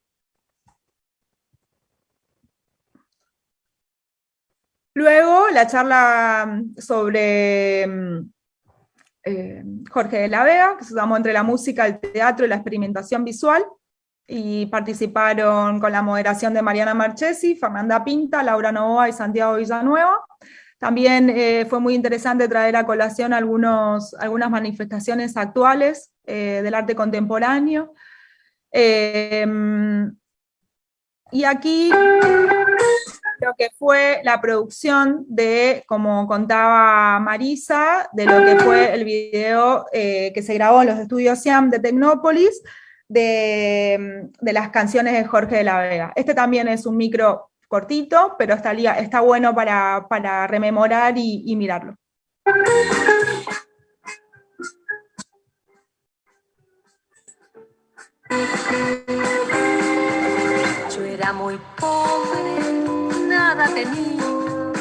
Luego, la charla sobre Jorge de la Vega, que se llamó Entre la música, el teatro y la experimentación visual. y participaron con la moderación de Mariana Marchesi, Fernanda Pinta, Laura Novoa y Santiago Villanueva. También fue muy interesante traer a colación algunas manifestaciones actuales del arte contemporáneo. Y aquí lo que fue la producción de, como contaba Marisa, de lo que fue el video que se grabó en los estudios SIAM de Tecnópolis, de las canciones de Jorge de la Vega. Este también es un micro cortito, pero está bueno para rememorar y mirarlo. Yo era muy pobre, nada tenía,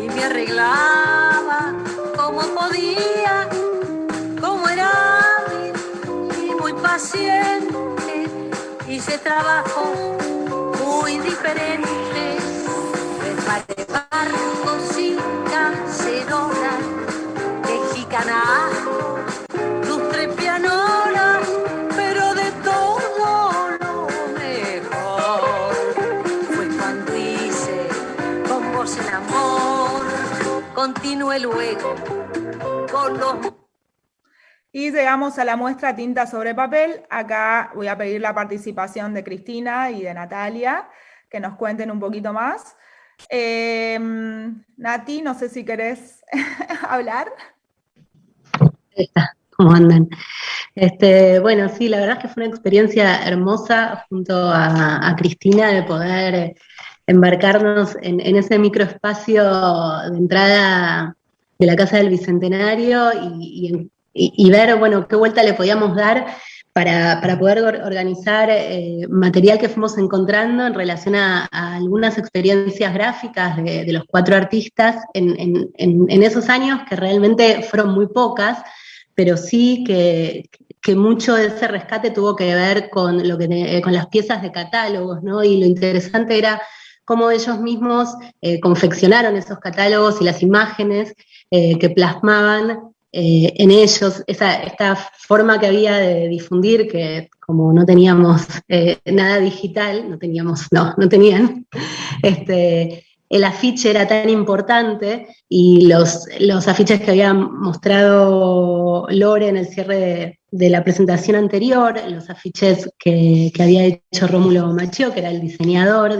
y me arreglaba como podía, como era hábil y muy paciente, hice trabajos muy diferentes, reparé barcos y cacerolas, tejí canastos, lustré pianolas, pero de todo lo mejor fue cuando hice con vos el amor. Continué luego con los... Y llegamos a la muestra Tinta sobre papel. Acá voy a pedir la participación de Cristina y de Natalia, que nos cuenten un poquito más. Nati, no sé si querés hablar. ¿Cómo andan? Bueno, sí, la verdad es que fue una experiencia hermosa junto a Cristina de poder embarcarnos en ese microespacio de entrada de la Casa del Bicentenario y ver, bueno, qué vuelta le podíamos dar para poder organizar material que fuimos encontrando en relación a algunas experiencias gráficas de los 4 artistas en esos años, que realmente fueron muy pocas, pero sí que mucho de ese rescate tuvo que ver con las piezas de catálogos, ¿no? Y lo interesante era cómo ellos mismos confeccionaron esos catálogos y las imágenes que plasmaban en ellos, esta forma que había de difundir, que como no teníamos nada digital, no tenían, el afiche era tan importante, y los afiches que había mostrado Lore en el cierre de la presentación anterior, los afiches que había hecho Rómulo Machio, que era el diseñador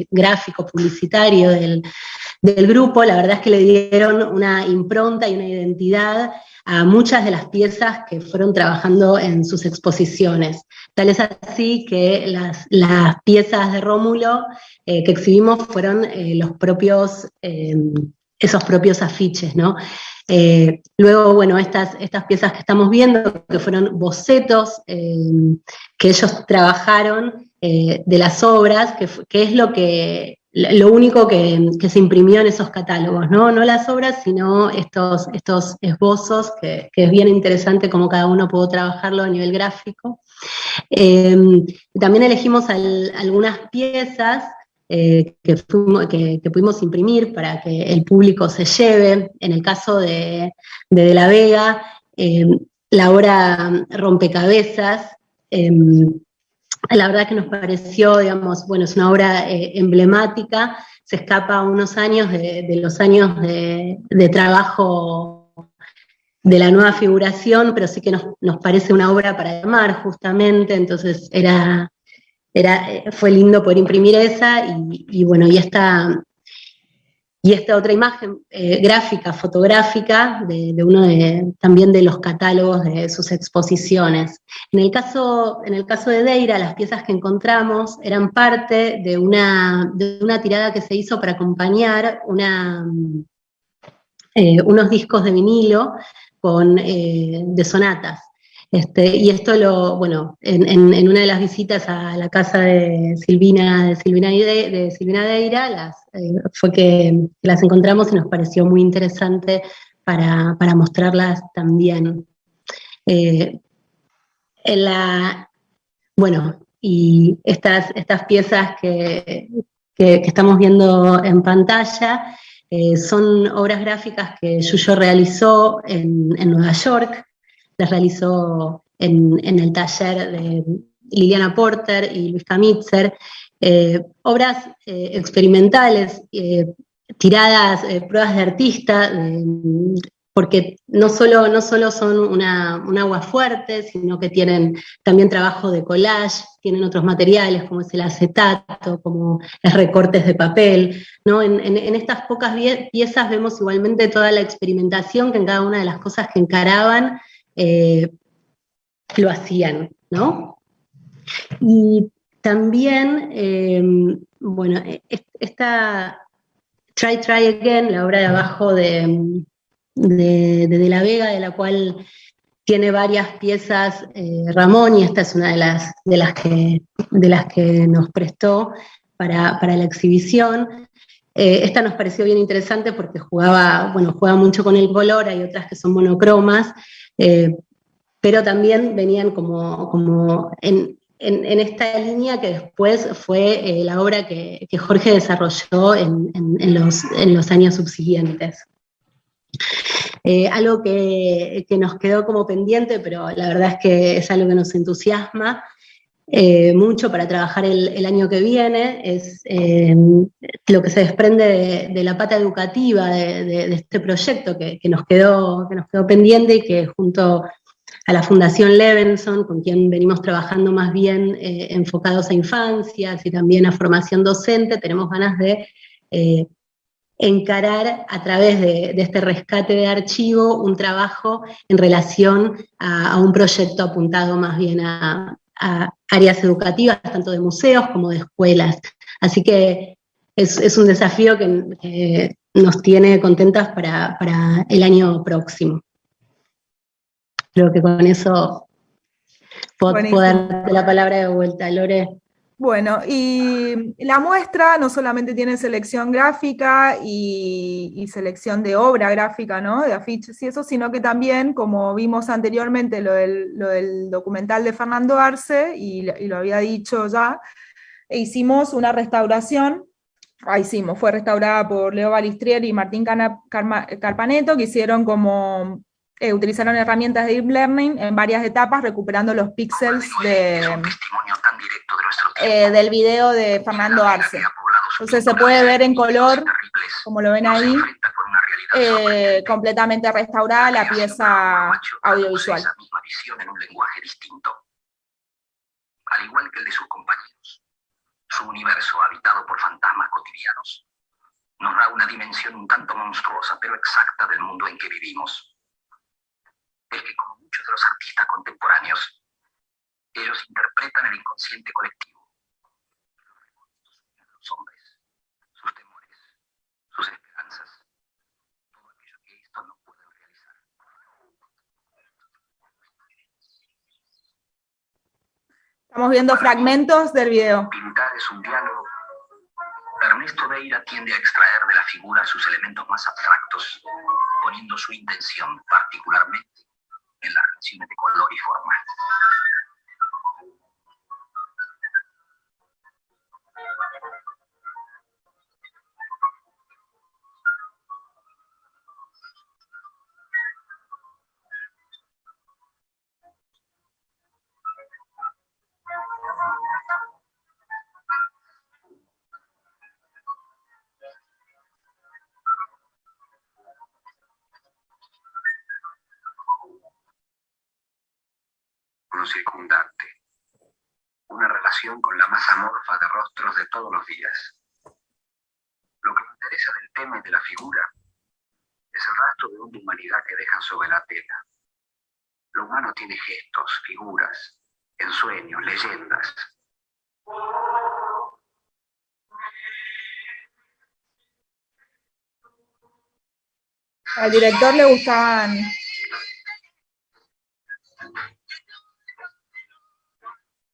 gráfico publicitario del grupo, la verdad es que le dieron una impronta y una identidad a muchas de las piezas que fueron trabajando en sus exposiciones. Tal es así que las piezas de Rómulo que exhibimos fueron esos propios afiches, ¿no? Luego, bueno, estas piezas que estamos viendo, que fueron bocetos que ellos trabajaron de las obras, que es lo único que se imprimió en esos catálogos, ¿no? No las obras, sino estos esbozos, que es bien interesante cómo cada uno pudo trabajarlo a nivel gráfico. También elegimos algunas piezas que pudimos imprimir para que el público se lleve. En el caso de la Vega, la obra Rompecabezas, la verdad que nos pareció, digamos, bueno, es una obra emblemática, se escapa unos años de los años de trabajo de la nueva figuración, pero sí que nos parece una obra para llamar, justamente, entonces fue lindo poder imprimir esa, y bueno, y esta otra imagen gráfica, fotográfica, de uno también de los catálogos de sus exposiciones. En el caso de Deira, las piezas que encontramos eran parte de una tirada que se hizo para acompañar unos discos de vinilo de sonatas. Y esto bueno, en una de las visitas a la casa de Silvina Deira, fue que las encontramos y nos pareció muy interesante para mostrarlas también. Bueno, y estas piezas que estamos viendo en pantalla son obras gráficas que Yuyo realizó en Nueva York. Las realizó en el taller Liliana Porter y Luis Kamitzer, obras experimentales, tiradas, pruebas de artista, porque no solo son un agua fuerte, sino que tienen también trabajo de collage, tienen otros materiales como es el acetato, como es recortes de papel, ¿no? En estas pocas piezas vemos igualmente toda la experimentación que en cada una de las cosas que encaraban lo hacían, ¿no? Y también, bueno, esta Try Again, la obra de abajo de la Vega, de la cual tiene varias piezas Ramón, y esta es una de las que nos prestó para la exhibición. Esta nos pareció bien interesante porque juega mucho con el color, hay otras que son monocromas, pero también venían como en esta línea que después fue la obra que Jorge desarrolló en los años subsiguientes. Algo que nos quedó como pendiente, pero la verdad es que es algo que nos entusiasma mucho para trabajar el año que viene, es lo que se desprende de la pata educativa de este proyecto que nos quedó pendiente, y que junto a la Fundación Levenson, con quien venimos trabajando más bien enfocados a infancias y también a formación docente, tenemos ganas de encarar a través de este rescate de archivo un trabajo en relación a un proyecto apuntado más bien a áreas educativas, tanto de museos como de escuelas. Así que es un desafío que nos tiene contentas para el año próximo. Creo que con eso puedo darte la palabra de vuelta, Lore. Bueno, y la muestra no solamente tiene selección gráfica y selección de obra gráfica, ¿no? De afiches y eso, sino que también, como vimos anteriormente, lo del documental de Fernando Arce, y lo había dicho ya, hicimos una restauración. Fue restaurada por Leo Balistrieri y Martín Carpaneto, que hicieron utilizaron herramientas de Deep Learning en varias etapas, recuperando los píxeles del video de Fernando Arce. Entonces se puede ver en color, como lo ven ahí, completamente restaurada la pieza audiovisual. Al igual que el de sus compañeros, su universo habitado por fantasmas cotidianos nos da una dimensión un tanto monstruosa, pero exacta del mundo en que vivimos. Es que, como muchos de los artistas contemporáneos, ellos interpretan el inconsciente colectivo, los hombres, sus temores, sus esperanzas, todo aquello que estos no pueden realizar. Estamos viendo fragmentos del video. Pintar es un diálogo. Ernesto Deira tiende a extraer de la figura sus elementos más abstractos, poniendo su intención particularmente en las relaciones de color y forma. Circundante, una relación con la más amorfa de rostros de todos los días. Lo que me interesa del tema y de la figura es el rastro de una humanidad que dejan sobre la tela. Lo humano tiene gestos, figuras, ensueños, leyendas. Al director le gustaban...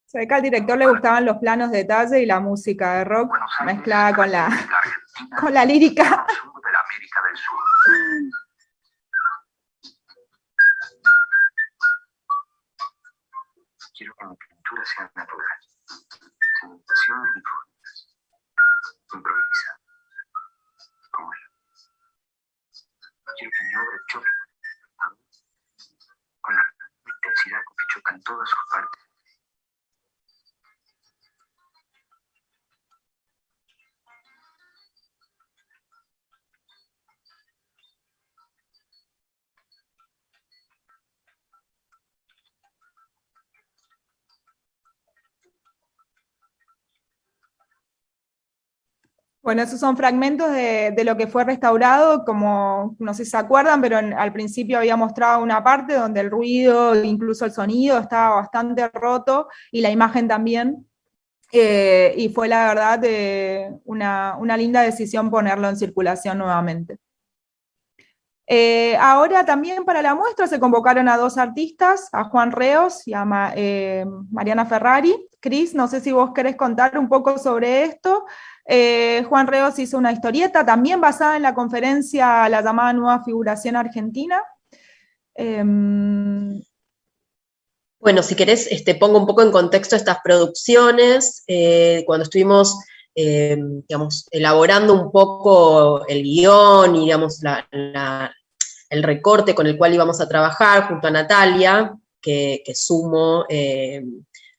Se ve que al director le gustaban los planos de detalle y la música de rock mezclada con la lírica. De la América del Sur. Quiero que mi pintura sea natural, sin imitaciones ni formas, improvisada, como él. Quiero que mi obra choque con la intensidad con que chocan todas sus partes. Bueno, esos son fragmentos de lo que fue restaurado, como no sé si se acuerdan, pero al principio había mostrado una parte donde el ruido, incluso el sonido, estaba bastante roto, y la imagen también, y fue la verdad una linda decisión ponerlo en circulación nuevamente. Ahora también para la muestra se convocaron a 2 artistas, a Juan Reos y a Mariana Ferrari. Cris, no sé si vos querés contar un poco sobre esto. Juan Reos hizo una historieta también basada en la conferencia, la llamada Nueva Figuración Argentina. Bueno, si querés, pongo un poco en contexto estas producciones. Cuando estuvimos, digamos, elaborando un poco el guión y, digamos, el recorte con el cual íbamos a trabajar junto a Natalia, que sumo,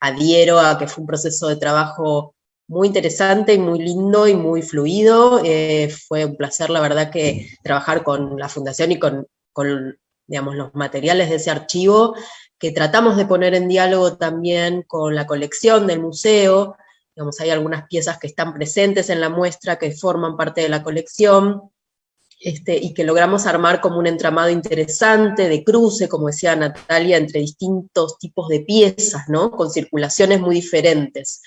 adhiero a que fue un proceso de trabajo muy interesante y muy lindo y muy fluido. Fue un placer, la verdad, que trabajar con la Fundación y con digamos, los materiales de ese archivo, que tratamos de poner en diálogo también con la colección del museo. Digamos, hay algunas piezas que están presentes en la muestra que forman parte de la colección, y que logramos armar como un entramado interesante de cruce, como decía Natalia, entre distintos tipos de piezas, ¿no? Con circulaciones muy diferentes.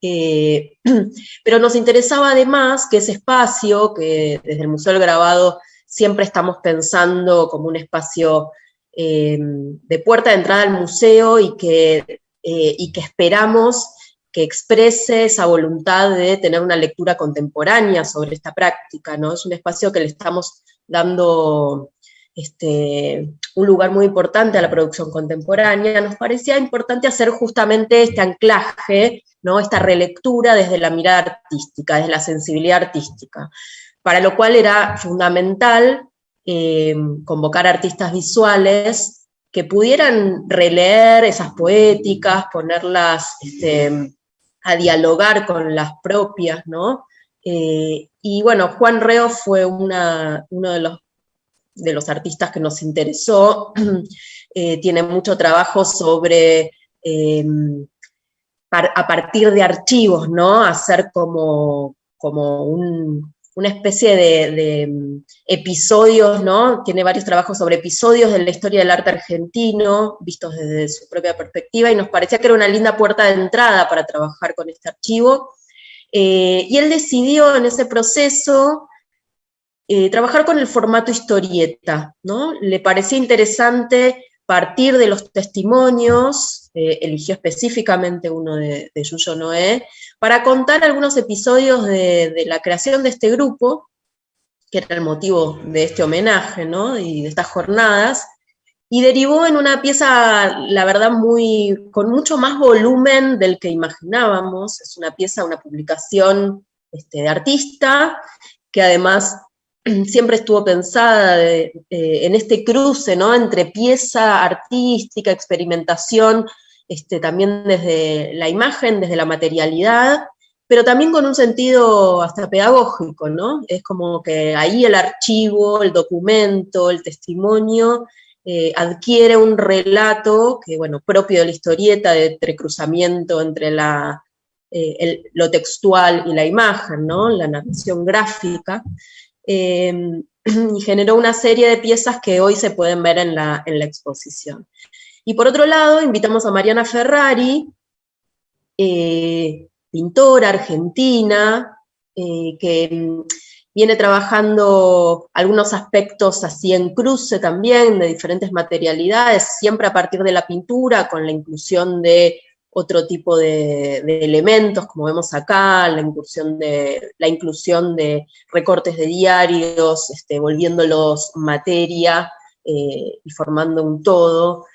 Pero nos interesaba además que ese espacio, que desde el Museo del Grabado siempre estamos pensando como un espacio de puerta de entrada al museo, y que esperamos que exprese esa voluntad de tener una lectura contemporánea sobre esta práctica, ¿no? Es un espacio que le estamos dando un lugar muy importante a la producción contemporánea. Nos parecía importante hacer justamente este anclaje, ¿no? Esta relectura desde la mirada artística, desde la sensibilidad artística, para lo cual era fundamental convocar artistas visuales que pudieran releer esas poéticas, ponerlas a dialogar con las propias, ¿no? Y bueno, Juan Reo fue uno de los artistas que nos interesó. Tiene mucho trabajo sobre, a partir de archivos, ¿no? Hacer como una especie de episodios, ¿no? Tiene varios trabajos sobre episodios de la historia del arte argentino, vistos desde su propia perspectiva, y nos parecía que era una linda puerta de entrada para trabajar con este archivo. Y él decidió en ese proceso trabajar con el formato historieta, ¿no? Le parecía interesante partir de los testimonios, eligió específicamente uno de Yuyo Noé, para contar algunos episodios de la creación de este grupo, que era el motivo de este homenaje, ¿no? Y de estas jornadas, y derivó en una pieza, la verdad, con mucho más volumen del que imaginábamos. Es una pieza, una publicación de artista, que además siempre estuvo pensada en este cruce, ¿no? Entre pieza artística, experimentación, también desde la imagen, desde la materialidad, pero también con un sentido hasta pedagógico, ¿no? Es como que ahí el archivo, el documento, el testimonio, adquiere un relato que, bueno, propio de la historieta, de entrecruzamiento entre lo textual y la imagen, ¿no? La narración gráfica. Y generó una serie de piezas que hoy se pueden ver en la exposición. Y por otro lado, invitamos a Mariana Ferrari, pintora argentina, que viene trabajando algunos aspectos así en cruce también, de diferentes materialidades, siempre a partir de la pintura, con la inclusión de otro tipo de elementos, como vemos acá, la inclusión de recortes de diarios, volviéndolos materia y formando un todo.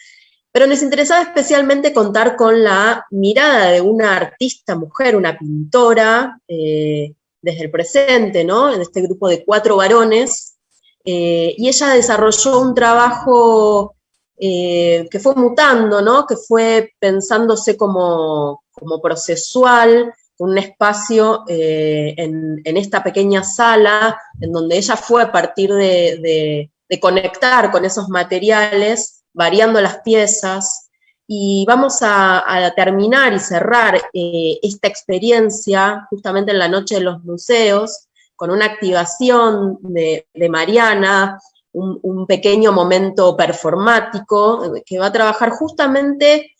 Pero nos interesaba especialmente contar con la mirada de una artista mujer, una pintora, desde el presente, ¿no? En este grupo de 4 varones, y ella desarrolló un trabajo que fue mutando, ¿no? Que fue pensándose como procesual, un espacio en esta pequeña sala, en donde ella fue a partir de conectar con esos materiales, variando las piezas, Y vamos a terminar y cerrar esta experiencia justamente en la Noche de los Museos, con una activación de Mariana, un pequeño momento performático que va a trabajar justamente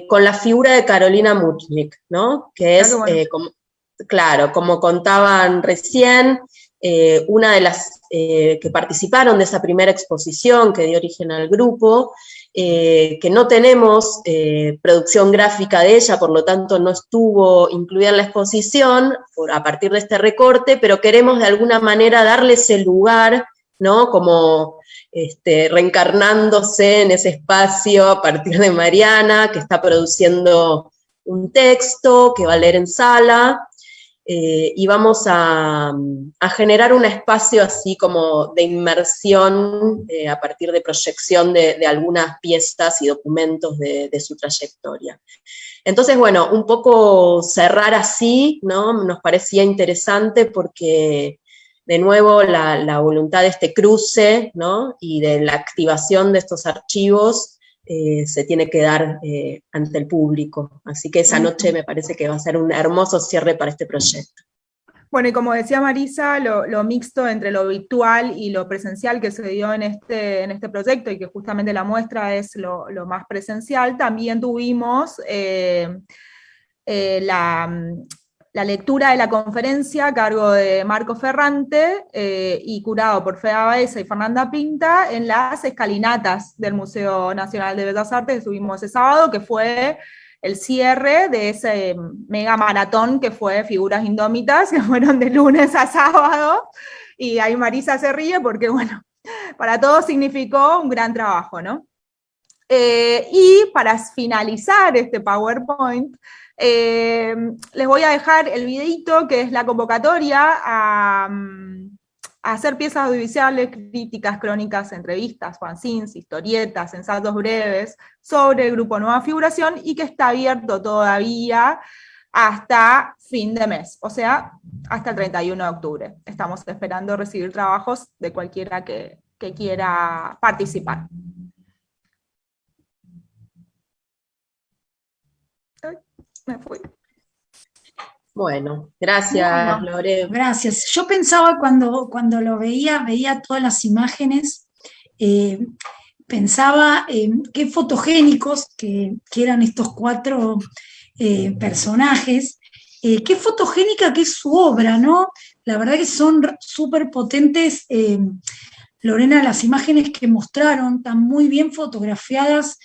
con la figura de Carolina Muchnik, ¿no? Que es, como contaban recién, una de las que participaron de esa primera exposición que dio origen al grupo, que no tenemos producción gráfica de ella, por lo tanto no estuvo incluida en la exposición a partir de este recorte, pero queremos de alguna manera darle ese lugar, ¿no? Como reencarnándose en ese espacio a partir de Mariana, que está produciendo un texto que va a leer en sala, y vamos a generar un espacio así como de inmersión a partir de proyección de algunas piezas y documentos de su trayectoria. Entonces, bueno, un poco cerrar así, ¿no? Nos parecía interesante porque, de nuevo, la voluntad de este cruce, ¿no? Y de la activación de estos archivos se tiene que dar ante el público. Así que esa noche me parece que va a ser un hermoso cierre para este proyecto. Bueno, y como decía Marisa, lo mixto entre lo virtual y lo presencial que se dio en este proyecto, y que justamente la muestra es lo más presencial, también tuvimos la lectura de la conferencia a cargo de Marco Ferrante y curado por Fea Baeza y Fernanda Pinta en las escalinatas del Museo Nacional de Bellas Artes que tuvimos ese sábado, que fue el cierre de ese mega maratón que fue Figuras Indómitas, que fueron de lunes a sábado, y ahí Marisa se ríe porque, bueno, para todos significó un gran trabajo, ¿no? Y para finalizar este PowerPoint, les voy a dejar el videito que es la convocatoria a hacer piezas audiovisuales, críticas, crónicas, entrevistas, fanzines, historietas, ensayos breves sobre el grupo Nueva Figuración, y que está abierto todavía hasta fin de mes, o sea, hasta el 31 de octubre. Estamos esperando recibir trabajos de cualquiera que quiera participar. Me fui. Bueno, gracias, Lore. Gracias. Yo pensaba cuando lo veía todas las imágenes, pensaba qué fotogénicos que eran estos 4 personajes, qué fotogénica que es su obra, ¿no? La verdad que son súper potentes. Lorena, las imágenes que mostraron están muy bien fotografiadas.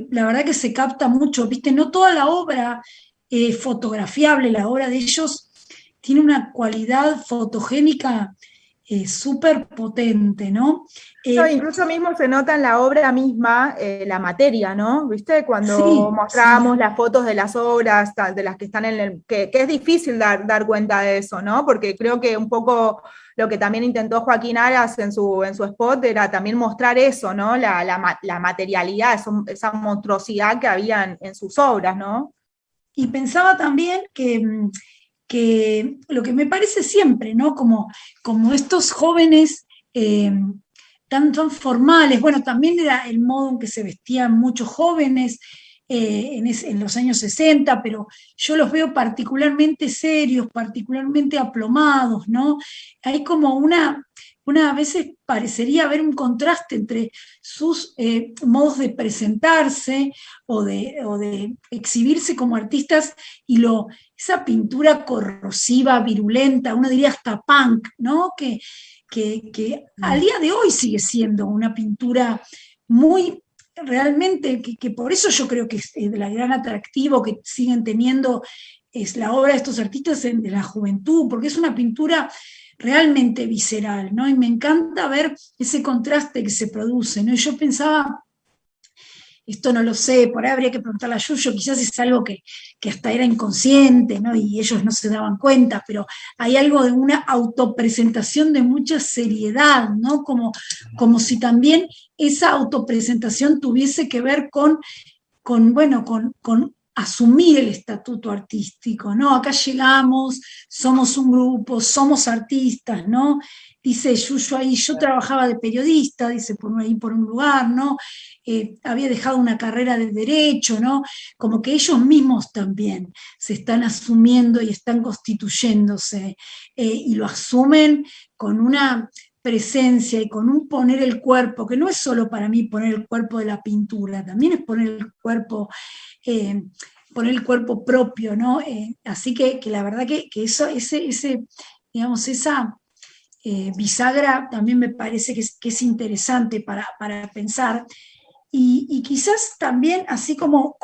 La verdad que se capta mucho, ¿viste? No toda la obra fotografiable, la obra de ellos tiene una cualidad fotogénica súper potente, ¿no? Incluso mismo se nota en la obra misma la materia, ¿no? ¿Viste? Cuando mostrábamos las fotos de las obras, de las que están que es difícil dar cuenta de eso, ¿no? Porque creo que un poco lo que también intentó Joaquín Aras en su spot era también mostrar eso, ¿no? La materialidad, esa monstruosidad que había en sus obras, ¿no? Y pensaba también que lo que me parece siempre, ¿no? Como estos jóvenes tan formales, bueno, también era el modo en que se vestían muchos jóvenes en los años 60, pero yo los veo particularmente serios, particularmente aplomados, ¿no? Hay como a veces parecería haber un contraste entre sus modos de presentarse o de exhibirse como artistas y esa pintura corrosiva, virulenta, uno diría hasta punk, ¿no? Que al día de hoy sigue siendo una pintura muy, realmente, que por eso yo creo que es el gran atractivo que siguen teniendo es la obra de estos artistas de la juventud, porque es una pintura realmente visceral, ¿no? Y me encanta ver ese contraste que se produce, ¿no? Y yo pensaba, esto no lo sé, por ahí habría que preguntarle a Yuyo, quizás es algo que hasta era inconsciente, ¿no? Y ellos no se daban cuenta, pero hay algo de una autopresentación de mucha seriedad, ¿no? Como si también esa autopresentación tuviese que ver con asumir el estatuto artístico, ¿no? Acá llegamos, somos un grupo, somos artistas, ¿no? Dice Yuyo ahí, yo trabajaba de periodista, dice por ahí por un lugar, ¿no? Había dejado una carrera de derecho, ¿no? Como que ellos mismos también se están asumiendo y están constituyéndose, y lo asumen con una presencia y con un poner el cuerpo, que no es solo para mí poner el cuerpo de la pintura, también es poner el cuerpo propio, ¿no? Así que la verdad que eso, digamos, esa bisagra también me parece que es interesante para pensar. Y quizás también, así como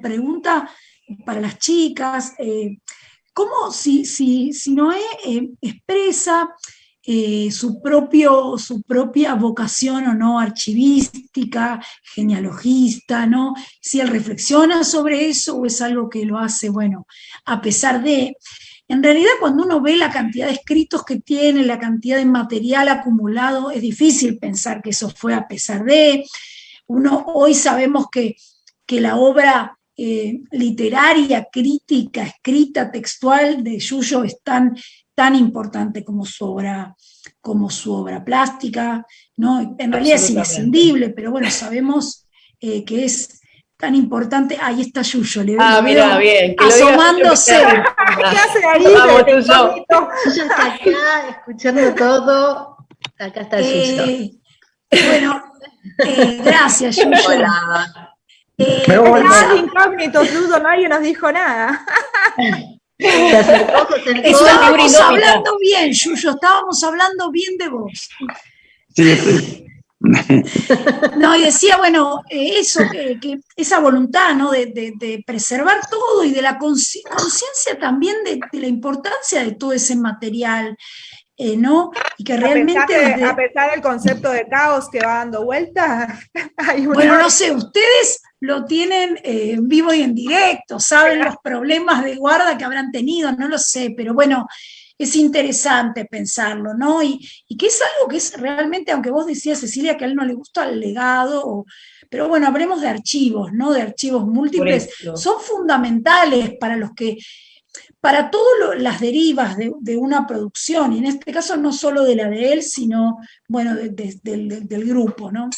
pregunta para las chicas, ¿cómo si Noé expresa su propia vocación o no archivística, genealogista, ¿no? Si él reflexiona sobre eso o es algo que lo hace, bueno, a pesar de... En realidad, cuando uno ve la cantidad de escritos que tiene, la cantidad de material acumulado, es difícil pensar que eso fue a pesar de... Hoy sabemos que la obra literaria, crítica, escrita, textual de Yuyo es tan importante como su obra plástica, ¿no? En realidad es imprescindible, pero bueno, sabemos que es tan importante. Ahí está Yuyo, le veo mira, bien, asomándose. ¿Qué hace ahí? Yuyo está acá, escuchando todo. Acá está Yuyo. Bueno, gracias, Yuyo. Hola. Estamos incógnitos, Ludo, nadie nos dijo nada. Se acercó. Estábamos hablando bien, Yuyo, estábamos hablando bien de vos. Sí. No, y decía, bueno, eso, que esa voluntad, ¿no? de preservar todo y de la conciencia también de la importancia de todo ese material, ¿no? Y que realmente... A pesar del concepto de caos que va dando vueltas, Bueno, no sé, ustedes lo tienen en vivo y en directo, saben los problemas de guarda que habrán tenido, no lo sé, pero bueno, es interesante pensarlo, ¿no? Y que es algo que es realmente, aunque vos decías, Cecilia, que a él no le gusta el legado, pero bueno, hablemos de archivos, ¿no? De archivos múltiples, son fundamentales para todas las derivas de una producción, y en este caso no solo de la de él, sino, bueno, del grupo, ¿no?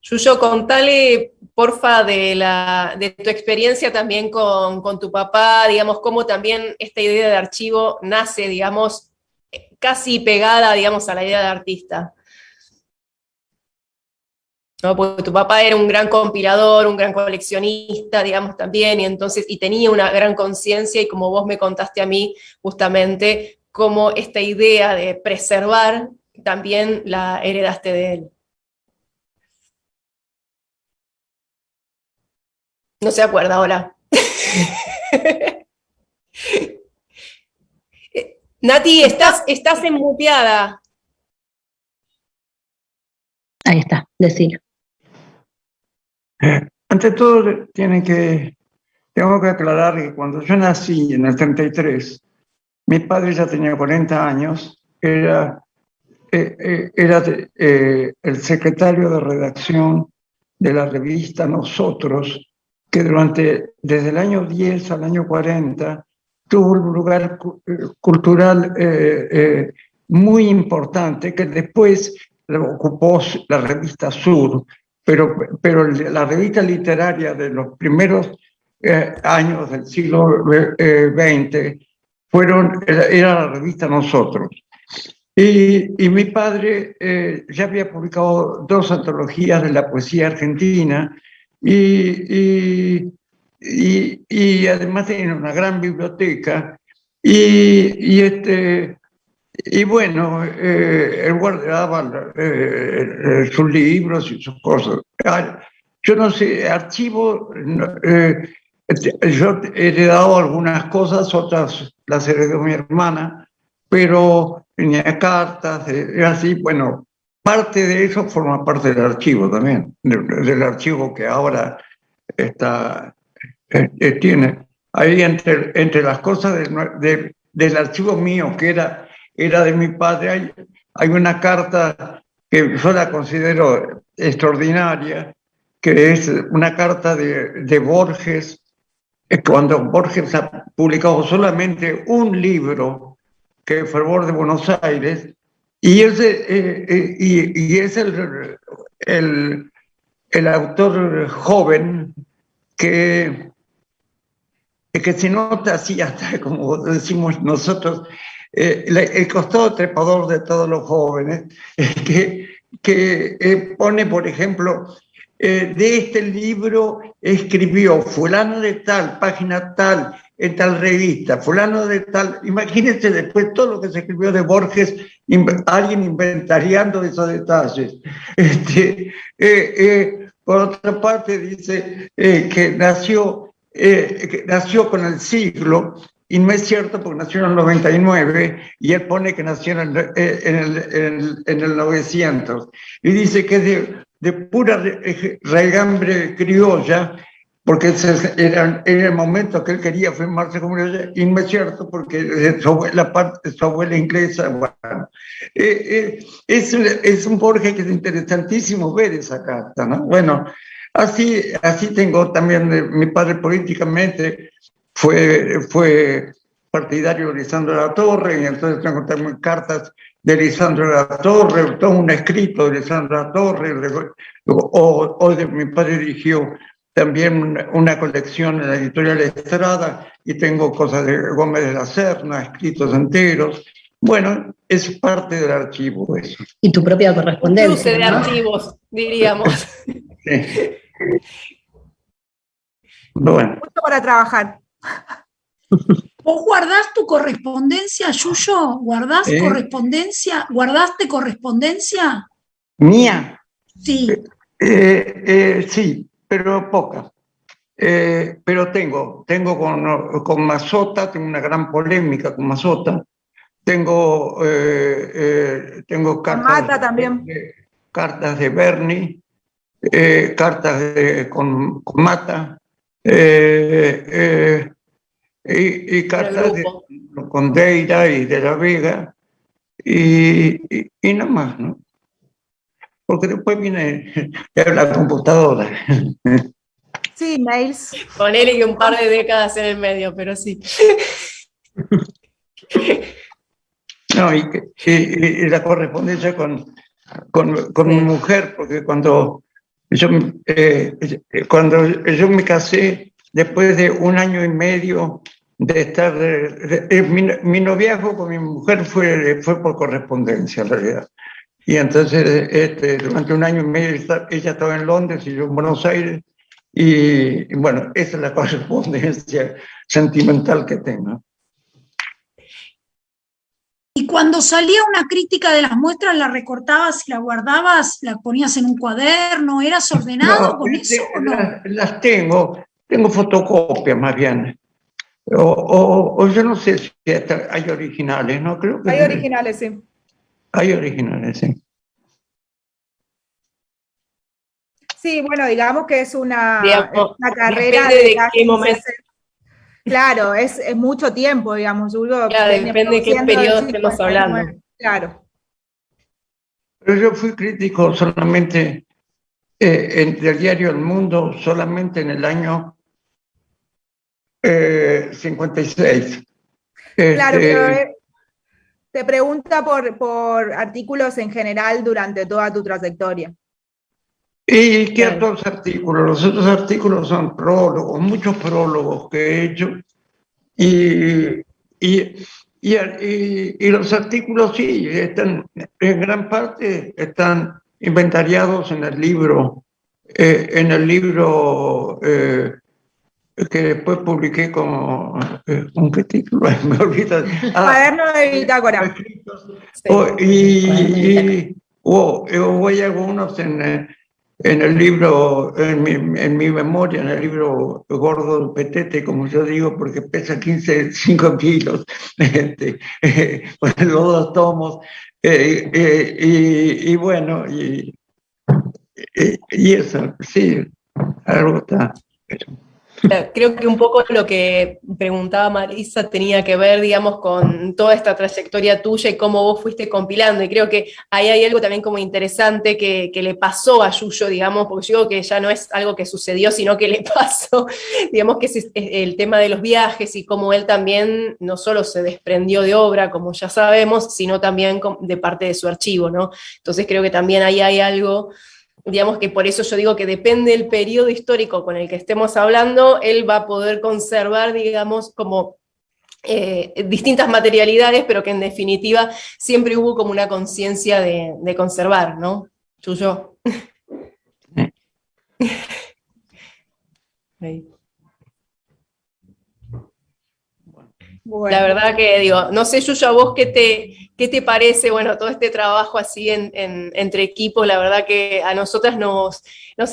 Yuyo, contale, porfa, de tu experiencia también con tu papá, digamos, cómo también esta idea de archivo nace, digamos, casi pegada, digamos, a la idea de artista. ¿No? Porque tu papá era un gran compilador, un gran coleccionista, digamos, también, y tenía una gran conciencia, y como vos me contaste a mí, justamente, cómo esta idea de preservar también la heredaste de él. No se acuerda ahora. Nati, estás enmuteada. Ahí está, decir. Ante todo, tengo que aclarar que cuando yo nací en el 33, mi padre ya tenía 40 años, era el secretario de redacción de la revista Nosotros, que desde el año 10 al año 40 tuvo un lugar cultural muy importante, que después ocupó la revista Sur, pero la revista literaria de los primeros años del siglo XX era la revista Nosotros. Y mi padre ya había publicado 2 antologías de la poesía argentina, y además tenía una gran biblioteca, y bueno, él guardaba sus libros y sus cosas. Yo no sé, archivo, yo he heredado algunas cosas, otras las heredó mi hermana, pero tenía cartas, así, bueno, parte de eso forma parte del archivo también, del archivo que ahora tiene. Ahí entre las cosas del archivo mío, que era de mi padre, hay una carta que yo la considero extraordinaria, que es una carta de Borges, cuando Borges ha publicado solamente un libro, que es Fervor de Buenos Aires, y es el autor joven que se nota así, hasta como decimos nosotros, el costado trepador de todos los jóvenes, que pone, por ejemplo, de este libro escribió fulano de tal, página tal, en tal revista, fulano de tal. Imagínense después todo lo que se escribió de Borges, alguien inventariando esos detalles. Por otra parte dice que nació con el siglo, y no es cierto porque nació en el 99, y él pone que nació en el 900. Y dice que es de pura raigambre criolla, porque era el momento que él quería firmarse como criolla, y no es cierto porque su abuela inglesa. Bueno, es un Borges que es interesantísimo ver esa carta, ¿no? Bueno, así tengo también, mi padre políticamente fue partidario de Lisandro de la Torre, y entonces tengo también cartas de Lisandro de la Torre, todo un escrito de Lisandro de la Torre, mi padre dirigió también una colección en la editorial Estrada, y tengo cosas de Gómez de la Serna, escritos enteros. Bueno, es parte del archivo eso. Y tu propia correspondencia, Un cruce de ¿no? archivos, diríamos. Sí. Bueno. Mucho para trabajar. ¿Vos guardás tu correspondencia, Yuyo? ¿Guardás correspondencia? ¿Guardaste correspondencia? ¿Mía? Sí. Sí, pero poca. Pero tengo con Mazzotta, tengo una gran polémica con Mazzotta. Tengo cartas, Mata también. Cartas de Berni, cartas con Mata, y cartas con Deira y de la Vega, y nada más, ¿no? Porque después viene la computadora. Sí, mails. Ponele que un par de décadas en el medio, pero sí. No, y la correspondencia con mi mujer, porque cuando yo me casé, después de 1 año y medio de estar, mi noviazgo con mi mujer fue por correspondencia en realidad. Y entonces durante 1 año y medio ella estaba en Londres y yo en Buenos Aires, y bueno, esa es la correspondencia sentimental que tengo. Y cuando salía una crítica de las muestras, ¿la recortabas y la guardabas? ¿La ponías en un cuaderno? ¿Eras ordenado con eso o no? Las tengo fotocopias más bien. O yo no sé si hay originales, ¿no? Creo que Hay originales, sí. Hay originales, sí. Sí, bueno, digamos que es una carrera depende de casi qué momento. Claro, es mucho tiempo, digamos. Claro, depende de qué periodo estemos hablando. Claro. Pero yo fui crítico solamente del diario El Mundo, solamente en el año 56. Claro, pero te pregunta por artículos en general durante toda tu trayectoria. ¿Y qué otros artículos? Los otros artículos son prólogos, muchos prólogos que he hecho. Y los artículos sí, están, en gran parte están inventariados en el libro que después publiqué como ¿con qué título? Me olvido. Cuaderno de bitácora. Hay algunos en el libro, en mi memoria, en el libro Gordo del Petete, como yo digo, porque pesa 5 kilos, los 2 tomos, y bueno, y eso, sí, algo está. Creo que un poco lo que preguntaba Marisa tenía que ver, digamos, con toda esta trayectoria tuya y cómo vos fuiste compilando, y creo que ahí hay algo también como interesante que le pasó a Yuyo, digamos, porque yo digo que ya no es algo que sucedió, sino que le pasó, digamos que es el tema de los viajes y cómo él también no solo se desprendió de obra, como ya sabemos, sino también de parte de su archivo, ¿no? Entonces creo que también ahí hay algo, digamos que por eso yo digo que depende del periodo histórico con el que estemos hablando, él va a poder conservar, digamos, como distintas materialidades, pero que en definitiva siempre hubo como una conciencia de conservar, ¿no? Yuyo. Ahí. Bueno. La verdad que digo, no sé, Yuyo, a vos qué te parece, bueno, todo este trabajo así entre equipos, la verdad que a nosotras nos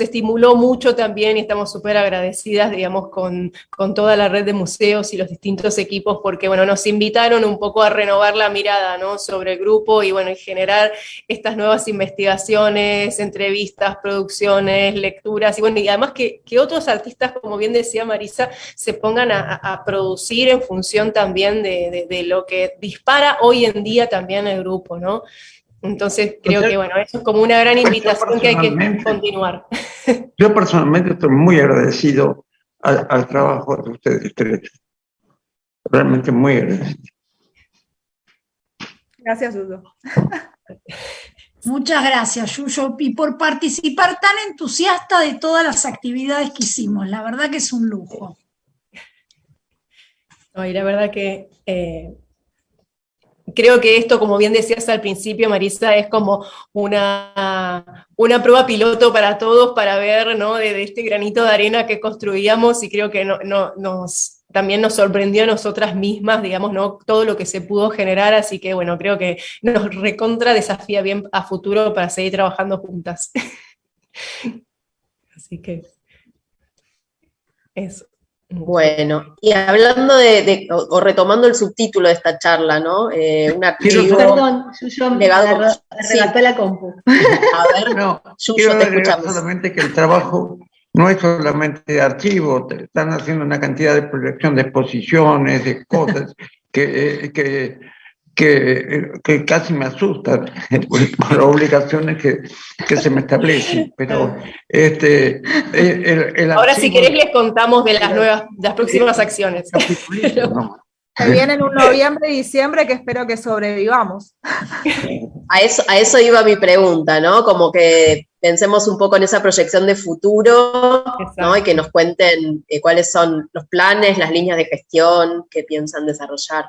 estimuló mucho también y estamos súper agradecidas, digamos, con toda la red de museos y los distintos equipos, porque, bueno, nos invitaron un poco a renovar la mirada, ¿no?, sobre el grupo y, bueno, y generar estas nuevas investigaciones, entrevistas, producciones, lecturas, y, bueno, y además que otros artistas, como bien decía Marisa, se pongan a producir en función también de lo que dispara hoy en día también el grupo, ¿no? Entonces creo que, bueno, eso es como una gran invitación que hay que continuar. Yo personalmente estoy muy agradecido al trabajo de ustedes tres. Realmente muy agradecido. Gracias, Yuyo. Muchas gracias, Yuyo, y por participar tan entusiasta de todas las actividades que hicimos. La verdad que es un lujo. No, y la verdad que creo que esto, como bien decías al principio, Marisa, es como una prueba piloto para todos, para ver, ¿no?, de este granito de arena que construíamos, y creo que también nos sorprendió a nosotras mismas, digamos, ¿no?, todo lo que se pudo generar, así que, bueno, creo que nos recontra desafía bien a futuro para seguir trabajando juntas. Así que eso. Bueno, y hablando o retomando el subtítulo de esta charla, ¿no? Un archivo... Perdón, Yuyo, me arrebató la compu. A ver, no, Yuyo, quiero te agregar escuchamos. solamente que el trabajo no es solamente de archivo, están haciendo una cantidad de proyección de exposiciones, de cosas que casi me asustan por las obligaciones que se me establecen, pero el ahora, si querés, les contamos de las próximas acciones. Se vienen un noviembre y diciembre que espero que sobrevivamos. A eso iba mi pregunta, ¿no? Como que pensemos un poco en esa proyección de futuro, ¿no? Y que nos cuenten cuáles son los planes, las líneas de gestión que piensan desarrollar.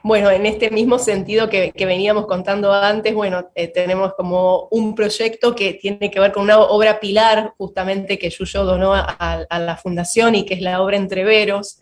Bueno, en este mismo sentido que veníamos contando antes, bueno, tenemos como un proyecto que tiene que ver con una obra pilar, justamente, que Yuyo donó a la Fundación, y que es la obra Entreveros,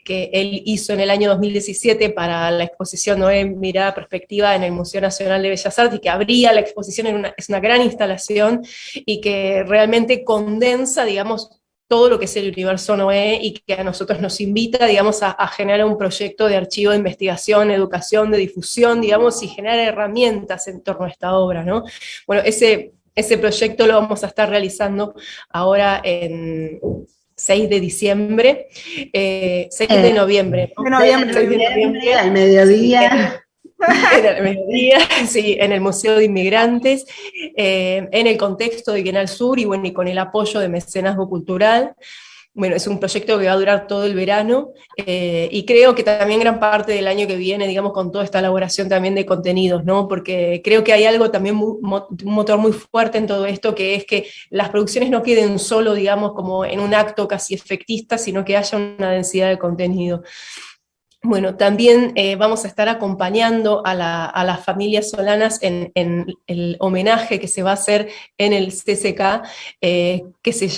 que él hizo en el año 2017 para la exposición Noé, Mirada Perspectiva, en el Museo Nacional de Bellas Artes, y que abría la exposición, es una gran instalación, y que realmente condensa, digamos, todo lo que es el universo Noé, y que a nosotros nos invita, digamos, a generar un proyecto de archivo de investigación, educación, de difusión, digamos, y generar herramientas en torno a esta obra, ¿no? Bueno, ese proyecto lo vamos a estar realizando ahora en 6 de diciembre, 6 de noviembre, ¿no? De noviembre. 6 de noviembre, al mediodía. En el mediodía, sí, en el Museo de Inmigrantes, en el contexto de Bienal Sur, y bueno, y con el apoyo de Mecenazgo Cultural. Bueno, es un proyecto que va a durar todo el verano, y creo que también gran parte del año que viene, digamos, con toda esta elaboración también de contenidos, ¿no? Porque creo que hay algo también, un motor muy fuerte en todo esto, que es que las producciones no queden solo, digamos, como en un acto casi efectista, sino que haya una densidad de contenido. Bueno, también vamos a estar acompañando a las familias solanas en el homenaje que se va a hacer en el CCK, que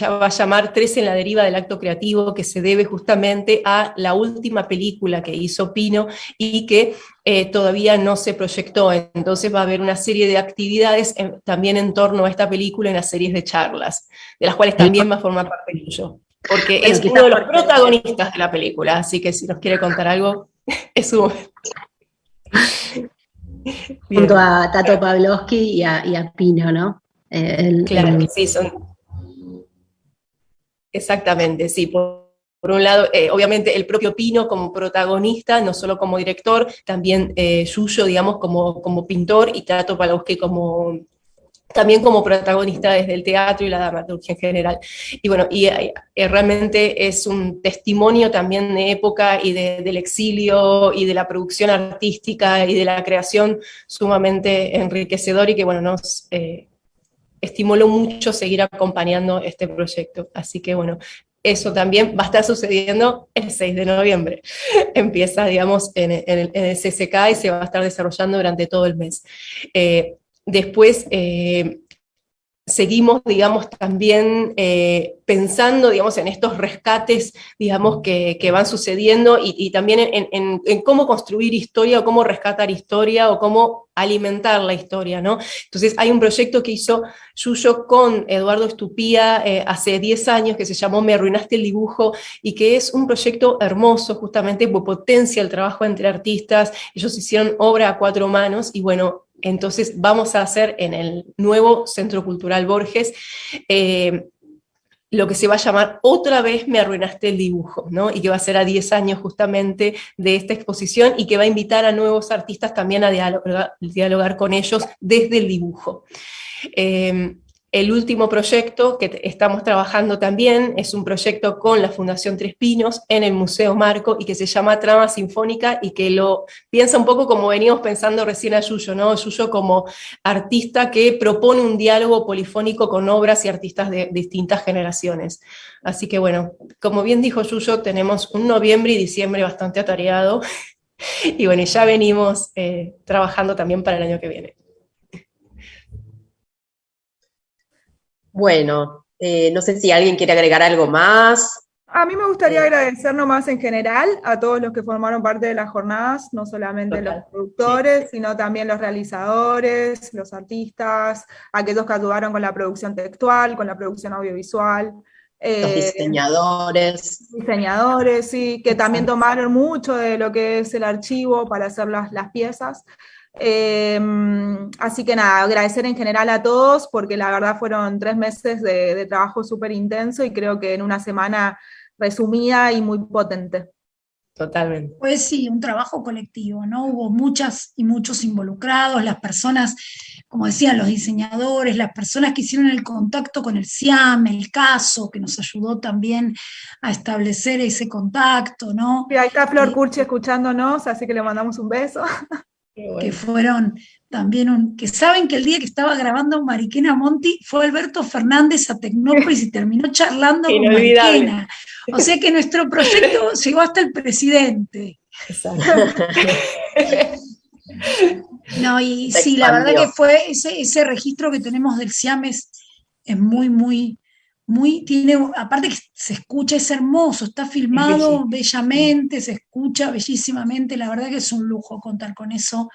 va a llamar 13 en la deriva del acto creativo, que se debe justamente a la última película que hizo Pino y que todavía no se proyectó. Entonces va a haber una serie de actividades también en torno a esta película, en las series de charlas, de las cuales también va a formar parte Yuyo. Porque es uno de los protagonistas de la película, así que si nos quiere contar algo, es su momento. Junto a Tato Pavlovsky y a Pino, ¿no? Claro, sí, son... Exactamente, sí. Por un lado, obviamente el propio Pino como protagonista, no solo como director, también Yuyo, digamos, como pintor, y Tato Palauski también como protagonista desde el teatro y la dramaturgia en general. Y bueno, realmente es un testimonio también de época y del exilio y de la producción artística y de la creación sumamente enriquecedor, y que bueno, nos estimuló mucho seguir acompañando este proyecto. Así que bueno, eso también va a estar sucediendo el 6 de noviembre. Empieza, digamos, en el CCK y se va a estar desarrollando durante todo el mes. Después seguimos, digamos, también pensando, digamos, en estos rescates, digamos, que van sucediendo, y también en cómo construir historia, o cómo rescatar historia, o cómo alimentar la historia, ¿no? Entonces hay un proyecto que hizo Yuyo con Eduardo Estupía hace 10 años, que se llamó Me arruinaste el dibujo, y que es un proyecto hermoso, justamente, porque potencia el trabajo entre artistas. Ellos hicieron obra a 4 manos, y bueno, entonces vamos a hacer en el nuevo Centro Cultural Borges lo que se va a llamar Otra vez me arruinaste el dibujo, ¿no? Y que va a ser a 10 años justamente de esta exposición, y que va a invitar a nuevos artistas también a dialogar con ellos desde el dibujo. El último proyecto que estamos trabajando también es un proyecto con la Fundación Tres Pinos en el Museo Marco, y que se llama Trama Sinfónica, y que lo piensa un poco como venimos pensando recién a Yuyo, ¿no? Yuyo como artista que propone un diálogo polifónico con obras y artistas de distintas generaciones. Así que bueno, como bien dijo Yuyo, tenemos un noviembre y diciembre bastante atareado, y bueno, ya venimos trabajando también para el año que viene. Bueno, no sé si alguien quiere agregar algo más. A mí me gustaría agradecer nomás en general a todos los que formaron parte de las jornadas, no solamente los productores, sino también los realizadores, los artistas, aquellos que ayudaron con la producción textual, con la producción audiovisual. Los diseñadores. Diseñadores, sí, que también tomaron mucho de lo que es el archivo para hacer las piezas. Así que nada, agradecer en general a todos, porque la verdad fueron 3 meses de trabajo súper intenso, y creo que en una semana resumida y muy potente. Totalmente. Pues sí, un trabajo colectivo, ¿no? Hubo muchas y muchos involucrados, las personas, como decían, los diseñadores, las personas que hicieron el contacto con el CIAM, el caso, que nos ayudó también a establecer ese contacto, ¿no? Y ahí está Flor Curchi escuchándonos, así que le mandamos un beso. Que fueron también que saben que el día que estaba grabando Mariquena Monti fue Alberto Fernández a Tecnópolis y terminó charlando con Mariquena. O sea que nuestro proyecto llegó hasta el presidente. No, y sí, la verdad que fue ese registro que tenemos del CIAM es muy, aparte que se escucha, es hermoso, está filmado bellamente, se escucha bellísimamente, la verdad que es un lujo contar con eso.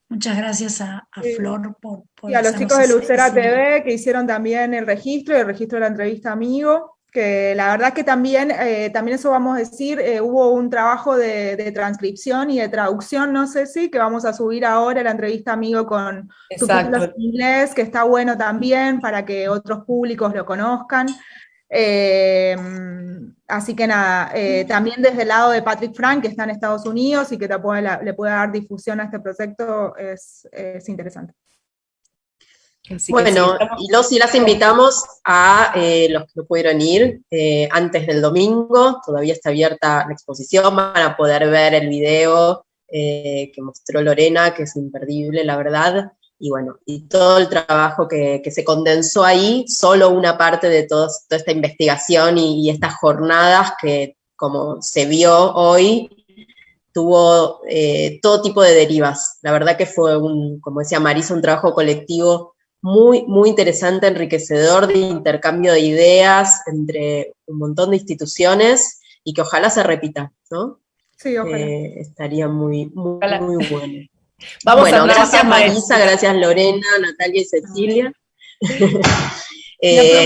Muchas gracias a Flor por y a los chicos de Lucera TV, que hicieron también el registro de la entrevista Amigo, que la verdad que también eso vamos a decir, hubo un trabajo de transcripción y de traducción, no sé si, que vamos a subir ahora la entrevista Amigo con subtítulos en inglés, que está bueno también para que otros públicos lo conozcan. Así que nada, también desde el lado de Patrick Frank, que está en Estados Unidos y que le puede dar difusión a este proyecto, es interesante. Así bueno, y los y las invitamos a los que no pudieron ir antes del domingo, todavía está abierta la exposición, van a poder ver el video que mostró Lorena, que es imperdible, la verdad, y bueno, y todo el trabajo que se condensó ahí, solo una parte de toda esta investigación y estas jornadas que, como se vio hoy, tuvo todo tipo de derivas. La verdad que fue, como decía Marisa, un trabajo colectivo muy, muy interesante, enriquecedor, de intercambio de ideas entre un montón de instituciones, y que ojalá se repita, ¿no? Sí, ojalá. Estaría muy bueno. Bueno, gracias Marisa, gracias Lorena, Natalia y Cecilia.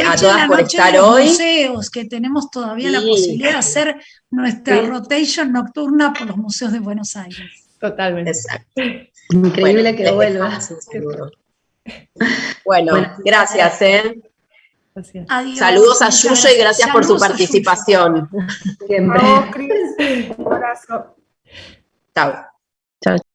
A todas por estar hoy. Museos, que tenemos todavía la posibilidad de hacer nuestra rotation nocturna por los museos de Buenos Aires. Totalmente. Exacto. Increíble que vuelva. Bueno, gracias. Gracias. Adiós, Saludos a muchas Yuyo y gracias por su Saludos a Yuyo. participación. Siempre. Vamos, Cris. Un abrazo. Chao.